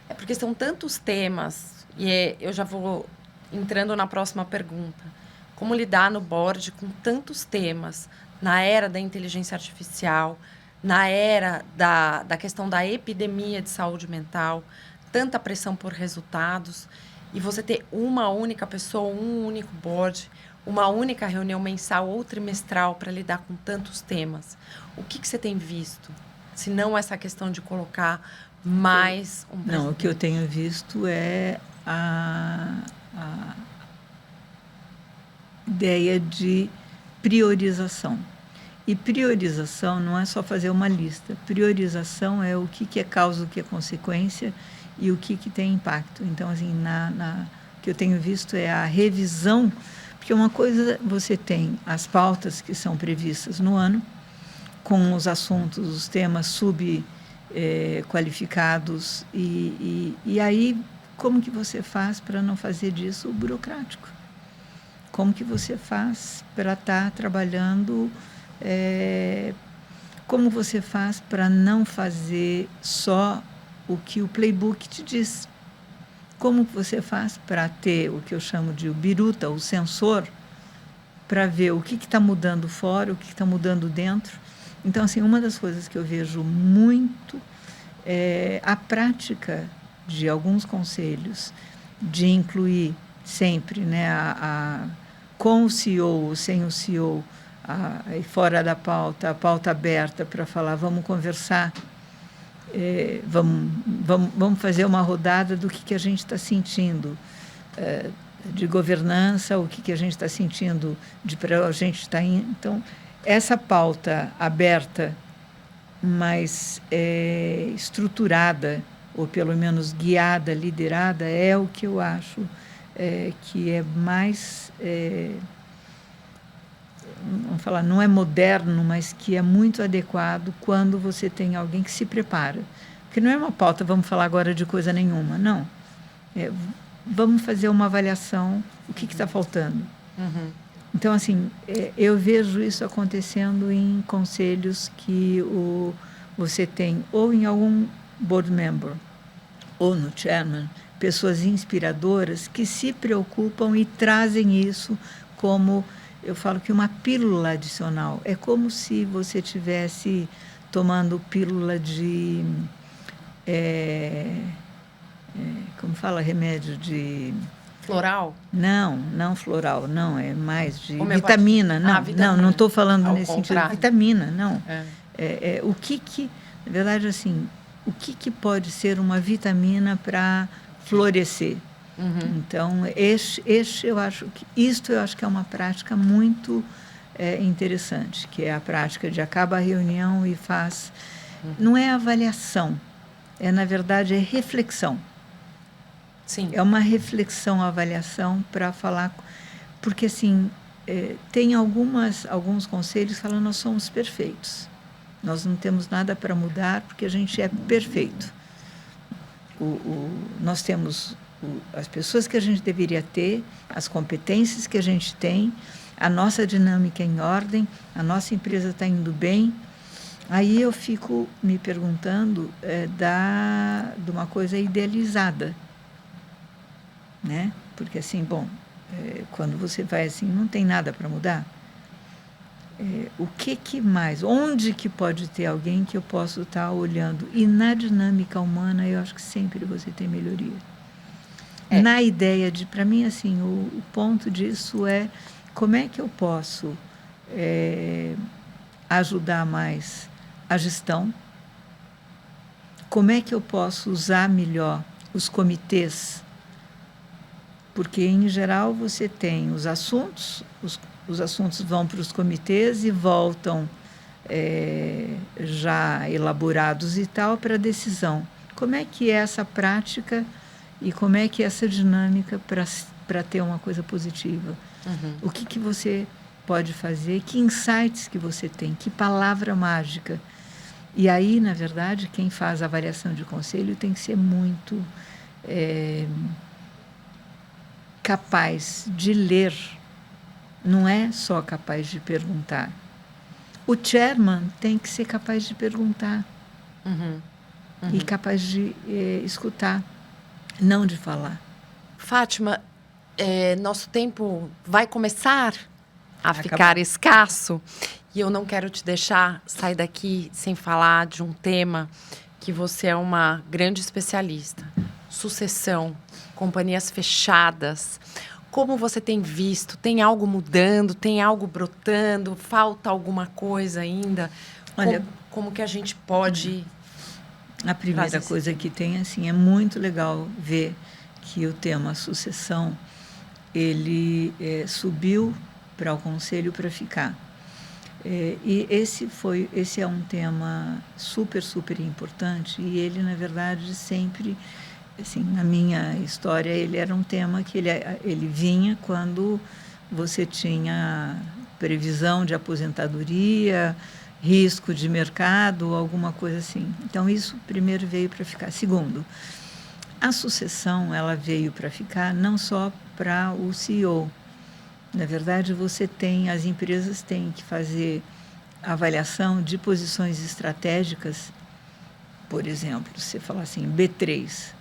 É porque são tantos temas, e eu já vou entrando na próxima pergunta. Como lidar no board com tantos temas, na era da inteligência artificial, na era da questão da epidemia de saúde mental, tanta pressão por resultados, e você ter uma única pessoa, um único board, uma única reunião mensal ou trimestral para lidar com tantos temas. O que você tem visto? Se não essa questão de colocar mais um presidente. Não, o que eu tenho visto é a ideia de priorização. E priorização não é só fazer uma lista. Priorização é o que é causa, o que é consequência e o que tem impacto. Então, assim, o que eu tenho visto é a revisão, porque uma coisa você tem as pautas que são previstas no ano, com os assuntos, os temas subqualificados, e aí como que você faz para não fazer disso burocrático? Como que você faz para estar trabalhando... como você faz para não fazer só o que o playbook te diz? Como você faz para ter o que eu chamo de o biruta, o sensor, para ver o que está mudando fora, o que está mudando dentro? Então, assim, uma das coisas que eu vejo muito é a prática de alguns conselhos de incluir sempre, né, com o CEO ou sem o CEO, fora da pauta, a pauta aberta para falar, vamos conversar, vamos fazer uma rodada do que a gente está sentindo de governança, o que a gente está sentindo para a gente estar indo. Então, essa pauta aberta, mas estruturada, ou pelo menos guiada, liderada, é o que eu acho que é mais... vamos falar, não é moderno, mas que é muito adequado quando você tem alguém que se prepara. Porque não é uma pauta, vamos falar agora de coisa nenhuma, não. Vamos fazer uma avaliação, o que está faltando. Então, assim, eu vejo isso acontecendo em conselhos que você tem, ou em algum board member, ou no chairman, pessoas inspiradoras que se preocupam e trazem isso como... Eu falo que uma pílula adicional. É como se você estivesse tomando pílula de... como fala? Remédio de... Floral? Não floral, não. É mais de vitamina. Vitamina. Não estou falando Ao nesse contrário. sentido. Vitamina, não. O que... Na verdade, assim, o que pode ser uma vitamina para florescer? Então, eu acho que é uma prática muito interessante, que é a prática de acaba a reunião e faz... Não é avaliação, na verdade, é reflexão. Sim. É uma reflexão, avaliação para falar... Porque, assim, tem alguns conselhos que falam nós somos perfeitos. Nós não temos nada para mudar porque a gente é perfeito. Nós temos... as pessoas que a gente deveria ter, as competências que a gente tem, a nossa dinâmica em ordem, a nossa empresa está indo bem, Aí eu fico me perguntando de uma coisa idealizada, né? Porque assim, bom, quando você vai assim, não tem nada para mudar. O que mais? Onde que pode ter alguém que eu possa estar olhando? E na dinâmica humana, eu acho que sempre você tem melhoria. Na ideia de, para mim, assim, o ponto disso é como é que eu posso ajudar mais a gestão, como é que eu posso usar melhor os comitês, porque, em geral, você tem os assuntos, os assuntos vão para os comitês e voltam já elaborados e tal para a decisão. Como é que é essa prática e como é que é essa dinâmica para ter uma coisa positiva? Uhum. O que você pode fazer? Que insights que você tem? Que palavra mágica? E aí, na verdade, quem faz a avaliação de conselho tem que ser muito capaz de ler, não é só capaz de perguntar. O chairman tem que ser capaz de perguntar e capaz de escutar, não de falar. Fátima, nosso tempo vai começar a ficar escasso e eu não quero te deixar sair daqui sem falar de um tema que você é uma grande especialista. Sucessão, companhias fechadas. Como você tem visto? Tem algo mudando? Tem algo brotando? Falta alguma coisa ainda? Olha, como que a gente pode... A primeira coisa que tem, assim, é muito legal ver que o tema sucessão, ele subiu para o Conselho para ficar. E esse é um tema super, super importante e ele, na verdade, sempre, assim, na minha história, ele era um tema que ele vinha quando você tinha previsão de aposentadoria, risco de mercado, alguma coisa assim. Então, isso primeiro veio para ficar. Segundo, a sucessão, ela veio para ficar não só para o CEO. Na verdade, as empresas têm que fazer avaliação de posições estratégicas. Por exemplo, você fala assim, B3.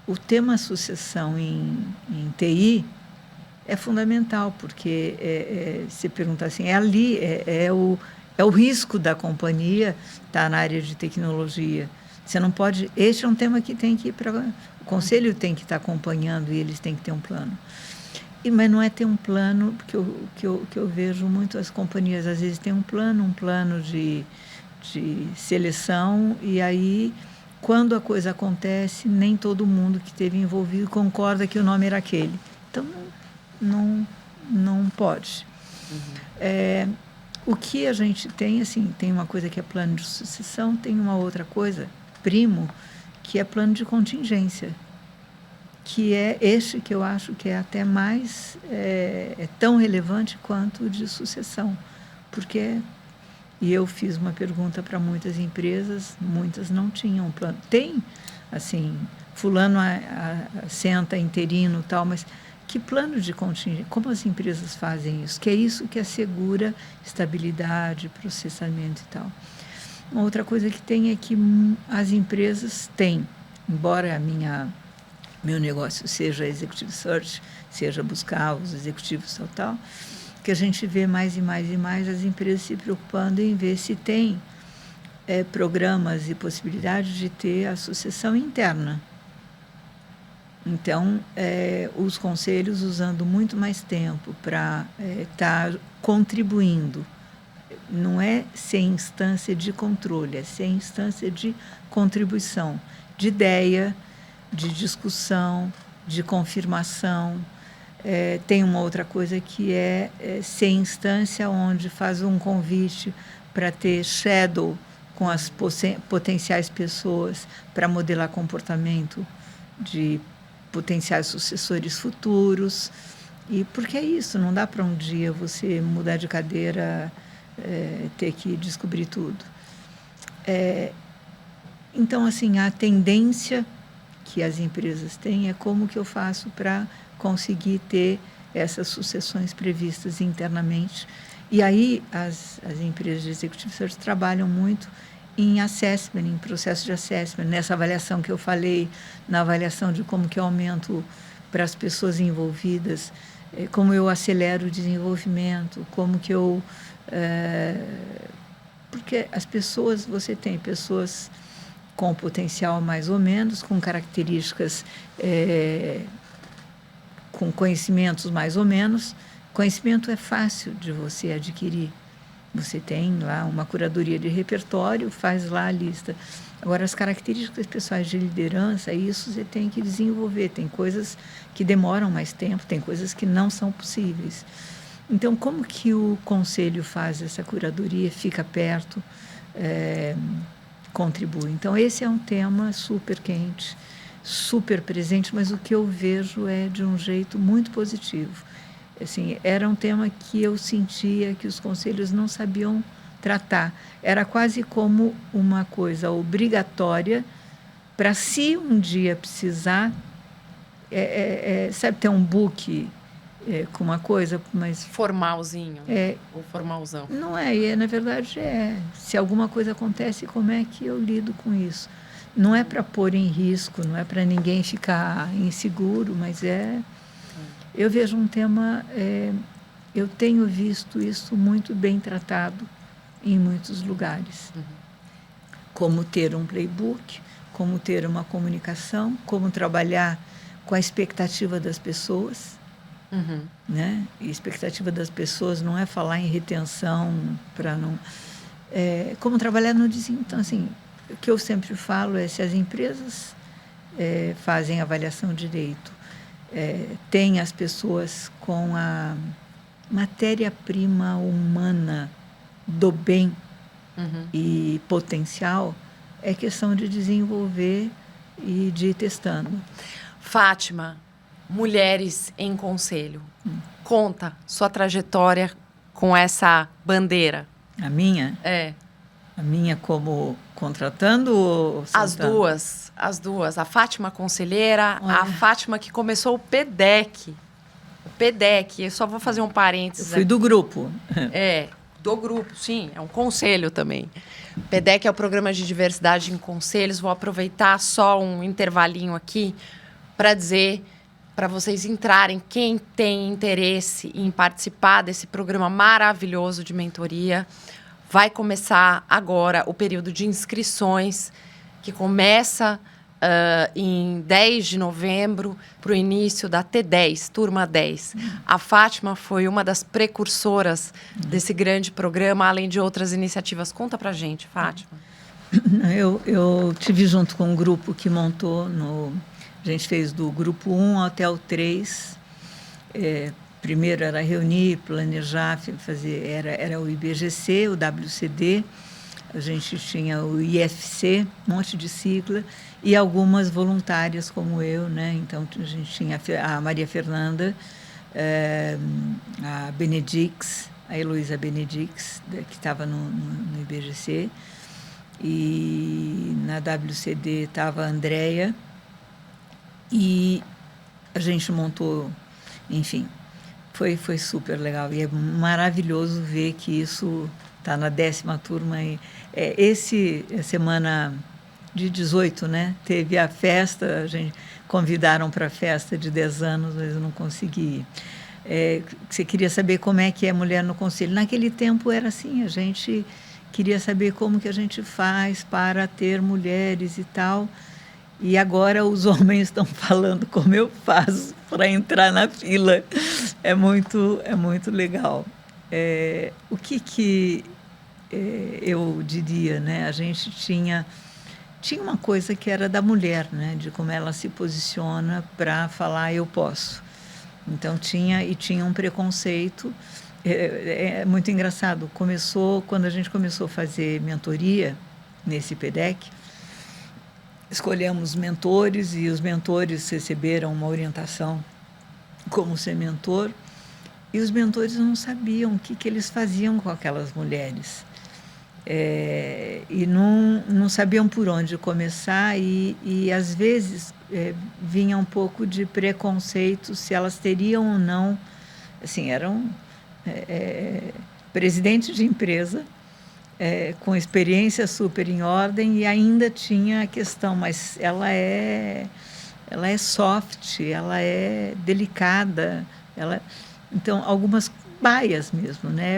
O tema sucessão em TI é fundamental, porque você pergunta assim, é o risco da companhia estar na área de tecnologia. Você não pode... Este é um tema que tem que ir para... O conselho tem que estar acompanhando e eles têm que ter um plano. Mas não é ter um plano, porque eu vejo muito as companhias, às vezes, têm um plano de seleção, e aí, quando a coisa acontece, nem todo mundo que esteve envolvido concorda que o nome era aquele. Então, não pode. O que a gente tem, assim, tem uma coisa que é plano de sucessão, tem uma outra coisa, primo, que é plano de contingência, que é este que eu acho que é até mais tão relevante quanto o de sucessão, porque eu fiz uma pergunta para muitas empresas, muitas não tinham plano. Tem, assim, fulano senta interino tal, mas que plano de contingência? Como as empresas fazem isso? Que é isso que assegura estabilidade, processamento e tal. Uma outra coisa que tem é que as empresas têm, embora meu negócio seja executive search, seja buscar os executivos tal, que a gente vê mais e mais e mais as empresas se preocupando em ver se tem programas e possibilidades de ter a sucessão interna. Então, os conselhos usando muito mais tempo para estar contribuindo. Não é ser instância de controle, é ser instância de contribuição, de ideia, de discussão, de confirmação. Tem uma outra coisa que é ser instância onde faz um convite para ter shadow com as potenciais pessoas para modelar comportamento de potenciais sucessores futuros. E porque é isso, não dá para um dia você mudar de cadeira, ter que descobrir tudo. Então, assim, a tendência que as empresas têm é como que eu faço para conseguir ter essas sucessões previstas internamente E aí as empresas de executive search trabalham muito em assessment, em processo de assessment, nessa avaliação que eu falei, na avaliação de como que eu aumento para as pessoas envolvidas, como eu acelero o desenvolvimento, como que eu... porque as pessoas, você tem pessoas com potencial mais ou menos, com características, com conhecimentos mais ou menos. Conhecimento é fácil de você adquirir. Você tem lá uma curadoria de repertório, faz lá a lista. Agora, as características pessoais de liderança, isso você tem que desenvolver. Tem coisas que demoram mais tempo, tem coisas que não são possíveis. Então, como que o conselho faz essa curadoria, fica perto, contribui? Então, esse é um tema super quente, super presente, mas o que eu vejo é de um jeito muito positivo. Assim, era um tema que eu sentia que os conselhos não sabiam tratar. Era quase como uma coisa obrigatória para, se um dia precisar, sabe, ter um book com uma coisa, mas... Formalzinho, ou formalzão. Não é, na verdade se alguma coisa acontece, como é que eu lido com isso? Não é para pôr em risco, não é para ninguém ficar inseguro, mas eu vejo um tema, eu tenho visto isso muito bem tratado em muitos lugares. Como ter um playbook, como ter uma comunicação, como trabalhar com a expectativa das pessoas. Né? E a expectativa das pessoas não é falar em retenção, para não... como trabalhar no desempenho. Então, assim, o que eu sempre falo é, se as empresas fazem avaliação direito, tem as pessoas com a matéria-prima humana do bem e potencial, é questão de desenvolver e de ir testando. Fátima, mulheres em conselho. Conta sua trajetória com essa bandeira. A minha? A minha como contratando ou soltando? As duas. A Fátima conselheira, Olha. a Fátima que começou o PDEC. O PDEC, eu só vou fazer um parênteses. Eu fui do grupo. Do grupo, sim, é um conselho também. O PDEC é o Programa de Diversidade em Conselhos. Vou aproveitar só um intervalinho aqui para dizer, para vocês entrarem, quem tem interesse em participar desse programa maravilhoso de mentoria. Vai começar agora o período de inscrições, que começa em 10 de novembro para o início da T10, turma 10. A Fátima foi uma das precursoras desse grande programa, além de outras iniciativas. Conta para a gente, Fátima. Eu tive junto com um grupo que montou, a gente fez do grupo 1 até o 3. Primeiro era reunir, planejar, fazer, era o IBGC, o WCD, a gente tinha o IFC, um monte de sigla, e algumas voluntárias como eu, né? Então, a gente tinha a Maria Fernanda, a Benedix, a Heloísa Benedix, que estava no IBGC, e na WCD estava a Andréia, e a gente montou, enfim, foi super legal. E é maravilhoso ver que isso está na 10ª turma. E, semana de 18, né? Teve a festa, a gente convidaram para a festa de 10 anos, mas eu não consegui ir. Você queria saber como é que é mulher no conselho. Naquele tempo era assim, a gente queria saber como que a gente faz para ter mulheres e tal. E agora os homens estão falando como eu faço para entrar na fila. É muito legal. O que eu diria, né? A gente tinha uma coisa que era da mulher, né? De como ela se posiciona para falar eu posso. Então tinha um preconceito. É muito engraçado. Quando a gente começou a fazer mentoria nesse PDEC, escolhemos mentores e os mentores receberam uma orientação como ser mentor, e os mentores não sabiam o que eles faziam com aquelas mulheres. E não sabiam por onde começar, e às vezes vinha um pouco de preconceito se elas teriam ou não, assim, presidente de empresa, com experiência super em ordem, e ainda tinha a questão, mas ela é soft, ela é delicada, então algumas baias mesmo, né?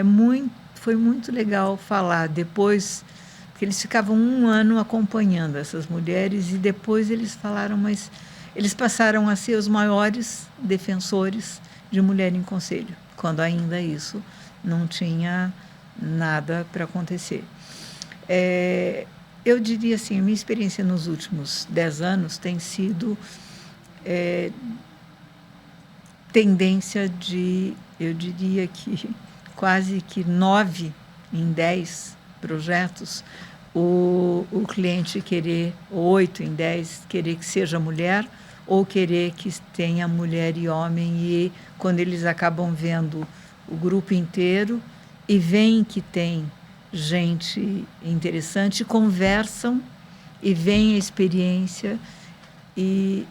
Foi muito legal falar depois, porque eles ficavam 1 ano acompanhando essas mulheres, e depois eles falaram, mas eles passaram a ser os maiores defensores de mulher em conselho, quando ainda isso não tinha nada para acontecer. Eu diria assim, a minha experiência nos últimos 10 anos tem sido tendência de, eu diria que quase que 9 em 10 projetos, o cliente querer, 8 em 10, querer que seja mulher, ou querer que tenha mulher e homem, e quando eles acabam vendo o grupo inteiro e veem que tem gente interessante, conversam e veem a experiência, e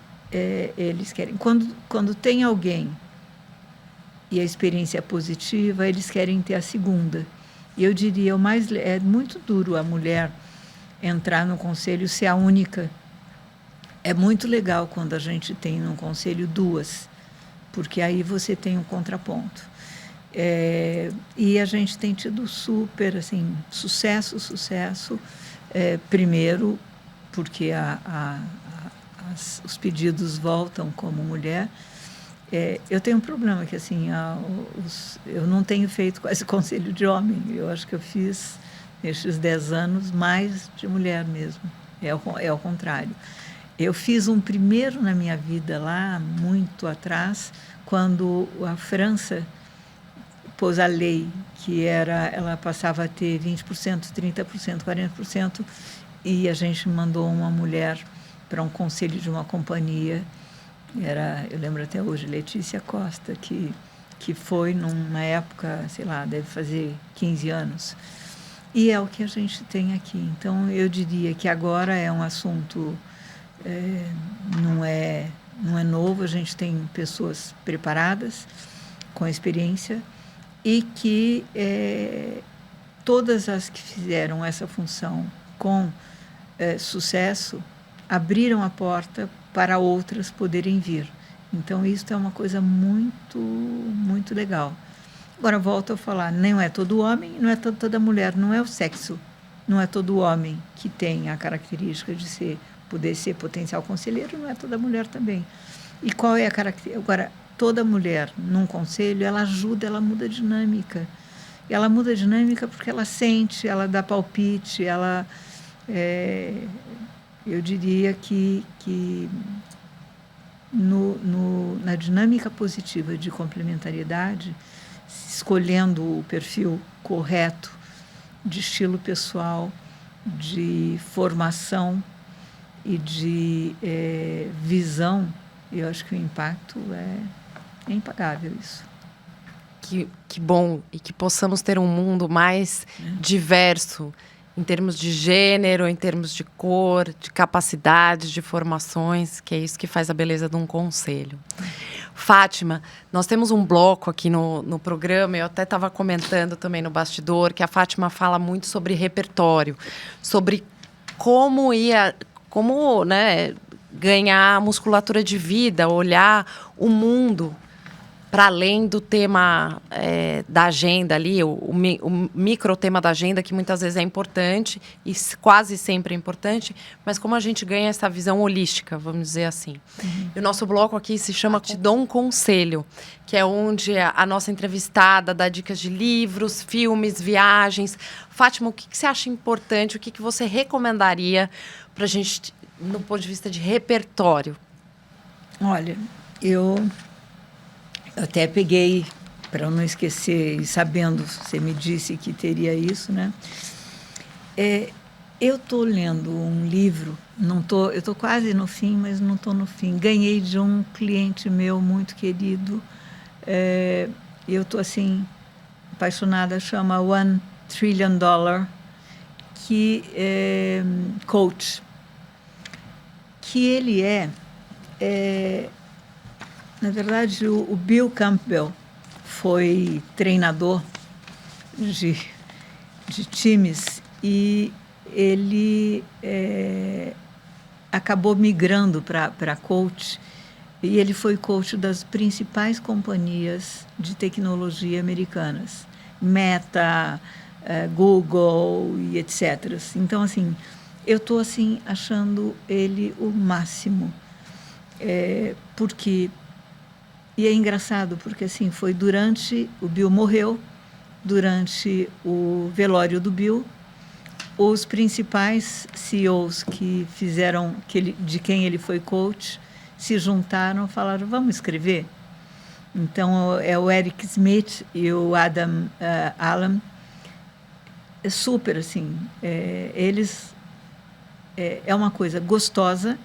eles querem. Quando tem alguém e a experiência é positiva, eles querem ter a segunda. E eu diria, é muito duro a mulher entrar no conselho ser a única. É muito legal quando a gente tem no conselho 2, porque aí você tem um contraponto. E a gente tem tido super assim, sucesso. Primeiro, porque os pedidos voltam como mulher. Eu tenho um problema que assim, eu não tenho feito quase conselho de homem. Eu acho que eu fiz, nestes 10 anos, mais de mulher mesmo. É ao contrário. Eu fiz um primeiro na minha vida lá, muito atrás, quando a França pôs a lei que ela passava a ter 20%, 30%, 40%, e a gente mandou uma mulher para um conselho de uma companhia. Eu lembro até hoje, Letícia Costa, que foi numa época, sei lá, deve fazer 15 anos. E é o que a gente tem aqui. Então, eu diria que agora é um assunto, não é novo, a gente tem pessoas preparadas, com experiência, e que todas as que fizeram essa função com sucesso abriram a porta para outras poderem vir. Então, isso é uma coisa muito, muito legal. Agora, volto a falar, não é todo homem, não é toda mulher, não é o sexo, não é todo homem que tem a característica de poder ser potencial conselheiro, não é toda mulher também. E qual é a característica? Agora, toda mulher num conselho, ela ajuda, ela muda a dinâmica. E ela muda a dinâmica porque ela sente, ela dá palpite, eu diria que na dinâmica positiva de complementariedade, escolhendo o perfil correto de estilo pessoal, de formação e de visão, eu acho que o impacto é impagável isso. Que bom, e que possamos ter um mundo mais diverso, em termos de gênero, em termos de cor, de capacidades, de formações, que é isso que faz a beleza de um conselho. Fátima, nós temos um bloco aqui no programa, eu até estava comentando também no bastidor, que a Fátima fala muito sobre repertório, sobre como ganhar musculatura de vida, olhar o mundo para além do tema da agenda ali, o micro tema da agenda, que muitas vezes é importante e quase sempre é importante, mas como a gente ganha essa visão holística, vamos dizer assim. Uhum. E o nosso bloco aqui se chama Te Dou um Conselho, que é onde a nossa entrevistada dá dicas de livros, filmes, viagens. Fátima, o que você acha importante, o que você recomendaria para a gente, no ponto de vista de repertório? Olha, eu até peguei, para não esquecer, e sabendo, você me disse que teria isso, né? Eu estou lendo um livro, eu estou quase no fim, mas não estou no fim. Ganhei de um cliente meu muito querido. Eu estou, assim, apaixonada, chama $1 Trillion, que é coach. Que ele na verdade, o Bill Campbell foi treinador de times, e ele acabou migrando para coach, e ele foi coach das principais companhias de tecnologia americanas, Meta, Google e etc. Então, assim, eu estou assim, achando ele o máximo, porque... E é engraçado, porque assim, foi durante... O Bill morreu, durante o velório do Bill, os principais CEOs que fizeram, de quem ele foi coach, se juntaram e falaram, vamos escrever? Então, é o Eric Schmidt e o Adam Allen. É super, assim, eles... É uma coisa gostosa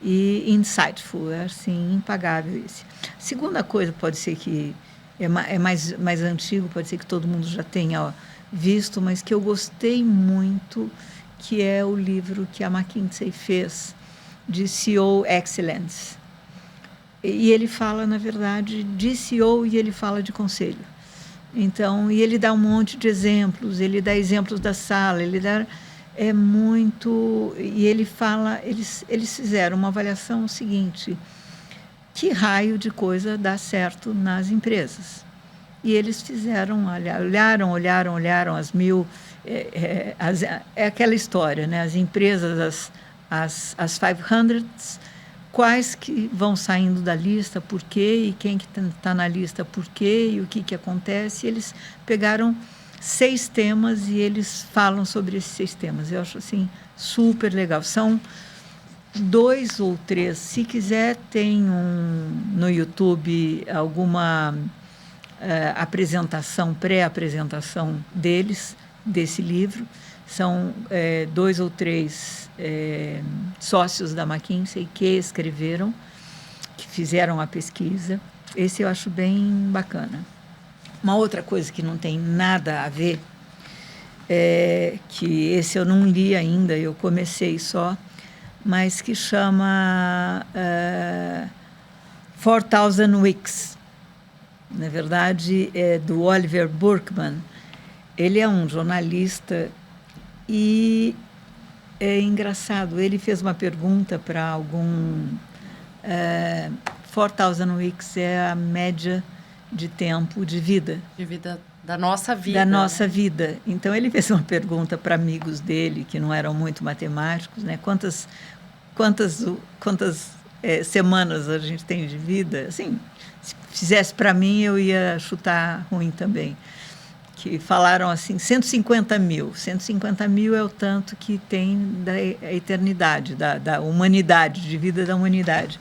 e insightful, é assim, impagável isso. Segunda coisa, pode ser que é mais antigo, pode ser que todo mundo já tenha visto, mas que eu gostei muito, que é o livro que a McKinsey fez, de CEO Excellence. E ele fala, na verdade, de CEO e ele fala de conselho. Então, e ele dá um monte de exemplos, ele dá exemplos da sala, ele dá... É muito... E ele fala... Eles fizeram uma avaliação seguinte: que raio de coisa dá certo nas empresas? E eles fizeram... Olharam as 1000... É aquela história, né? As empresas, as 500, quais que vão saindo da lista, por quê, e quem que está na lista, por quê, e o que acontece. E eles pegaram 6 temas e eles falam sobre esses 6 temas. Eu acho assim super legal. São 2 ou 3. Se quiser, tem no YouTube alguma apresentação, pré-apresentação deles, desse livro. São 2 ou 3 sócios da McKinsey que escreveram, que fizeram a pesquisa. Esse eu acho bem bacana. Uma outra coisa que não tem nada a ver, que esse eu não li ainda, eu comecei só, mas que chama 4,000 Weeks. Na verdade, é do Oliver Burkeman. Ele é um jornalista e é engraçado. Ele fez uma pergunta para algum... 4,000 Weeks é a média de tempo de vida. De vida da nossa vida. Da nossa vida. Então, ele fez uma pergunta para amigos dele, que não eram muito matemáticos, né? Quantas semanas a gente tem de vida? Assim, se fizesse para mim, eu ia chutar ruim também. Que falaram assim, 150 mil. 150 mil é o tanto que tem da eternidade, da humanidade, de vida da humanidade.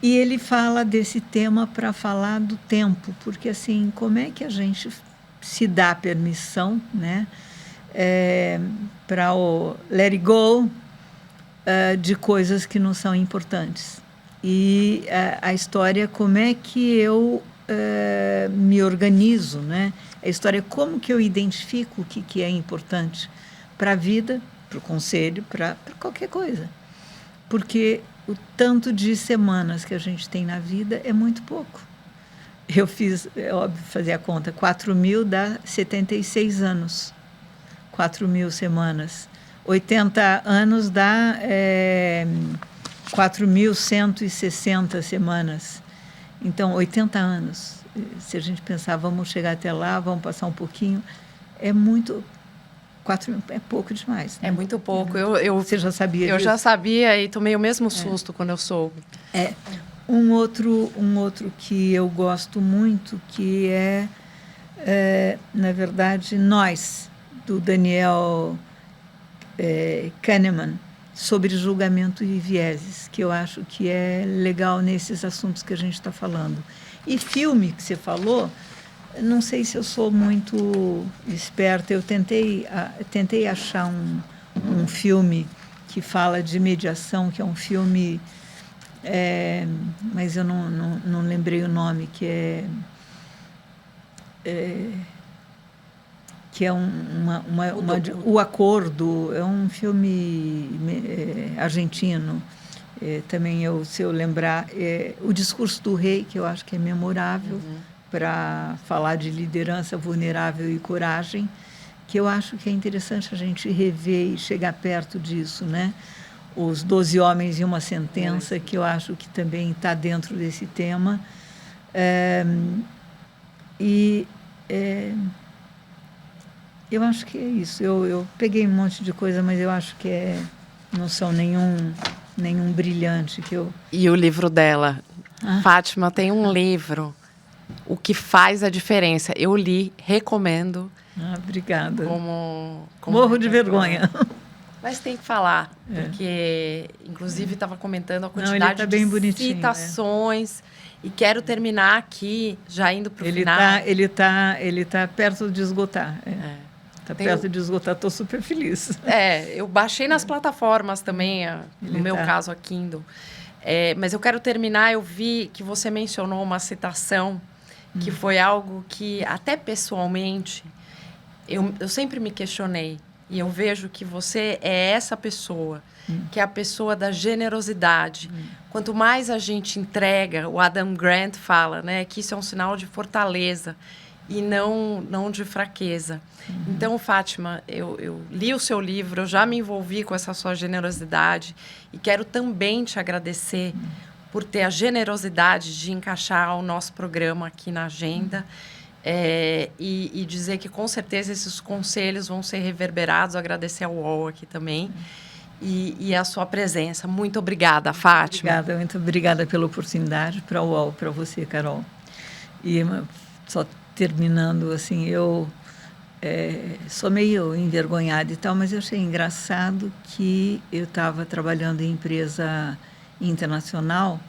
E ele fala desse tema para falar do tempo, porque assim, como é que a gente se dá permissão, né, para o let it go de coisas que não são importantes. E a história, como é que eu me organizo, né? A história é como que eu identifico o que é importante para a vida, para o conselho, para qualquer coisa. Porque o tanto de semanas que a gente tem na vida é muito pouco. Eu fiz, é óbvio, fazer a conta, 4.000 dá 76 anos. 4.000 semanas. 80 anos dá 4.160 semanas. Então, 80 anos. Se a gente pensar, vamos chegar até lá, vamos passar um pouquinho, é muito... 4.000 é pouco demais. Né? É muito pouco. Você já sabia disso? Eu já sabia e tomei o mesmo susto quando eu soube. Um outro que eu gosto muito, que na verdade, Nós, do Daniel Kahneman, sobre julgamento e vieses, que eu acho que é legal nesses assuntos que a gente está falando. E filme, que você falou, não sei se eu sou muito esperta. Eu tentei achar um filme que fala de mediação, que é um filme, mas eu não lembrei o nome, que é O Acordo, é um filme argentino. Também, se eu lembrar, O Discurso do Rei, que eu acho que é memorável. para falar de liderança vulnerável e coragem, que eu acho que é interessante a gente rever e chegar perto disso, né? Os 12 Homens e uma Sentença, que eu acho que também está dentro desse tema. Eu acho que é isso. Eu peguei um monte de coisa, mas eu acho que não são nenhum brilhante que eu... E o livro dela? Fátima tem um livro, O que Faz a Diferença. Eu li, recomendo. Obrigada. Como Morro de vergonha. Mas tem que falar, porque, inclusive, estava comentando a quantidade de citações. E quero terminar aqui, já indo para o final. Ele tá perto de esgotar. Está perto de esgotar, estou super feliz. Eu baixei nas plataformas também, no meu caso, a Kindle. Mas eu quero terminar, eu vi que você mencionou uma citação, que foi algo que, até pessoalmente, eu sempre me questionei. E eu vejo que você é essa pessoa, que é a pessoa da generosidade. Quanto mais a gente entrega, o Adam Grant fala, né, que isso é um sinal de fortaleza e não de fraqueza. Então, Fátima, eu li o seu livro, eu já me envolvi com essa sua generosidade e quero também te agradecer por ter a generosidade de encaixar o nosso programa aqui na agenda. E dizer que, com certeza, esses conselhos vão ser reverberados. Agradecer ao UOL aqui também e a sua presença. Muito obrigada, Fátima. Muito obrigada pela oportunidade, para o UOL, para você, Carol. E só terminando, assim, eu sou meio envergonhada e tal, mas eu achei engraçado que eu estava trabalhando em empresa internacional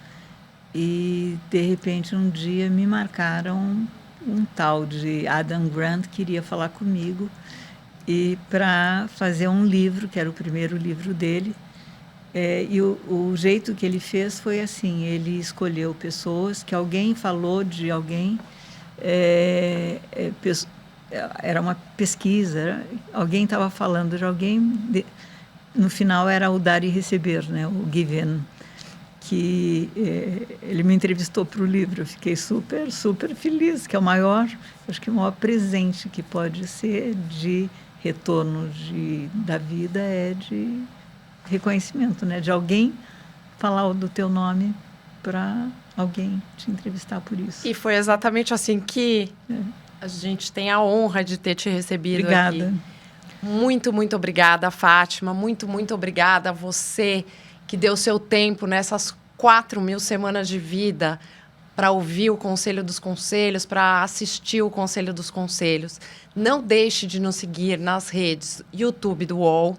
e, de repente, um dia me marcaram... um tal de Adam Grant queria falar comigo e para fazer um livro, que era o primeiro livro dele. E o jeito que ele fez foi assim, ele escolheu pessoas que alguém falou de alguém, era uma pesquisa, alguém estava falando de alguém, no final era o dar e receber, né, o give and, que ele me entrevistou para o livro. Eu fiquei super, super feliz, que é o maior, acho que o maior presente que pode ser de retorno da vida de reconhecimento, né? De alguém falar do teu nome para alguém te entrevistar por isso. E foi exatamente assim que a gente tem a honra de ter te recebido. Obrigada. Aqui. Muito, muito obrigada, Fátima. Muito, muito obrigada a você que deu seu tempo nessas 4.000 semanas de vida para ouvir o Conselho dos Conselhos, para assistir o Conselho dos Conselhos. Não deixe de nos seguir nas redes YouTube do UOL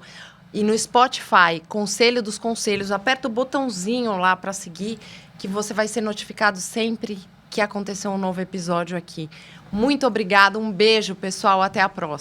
e no Spotify, Conselho dos Conselhos. Aperta o botãozinho lá para seguir, que você vai ser notificado sempre que acontecer um novo episódio aqui. Muito obrigada, um beijo, pessoal, até a próxima.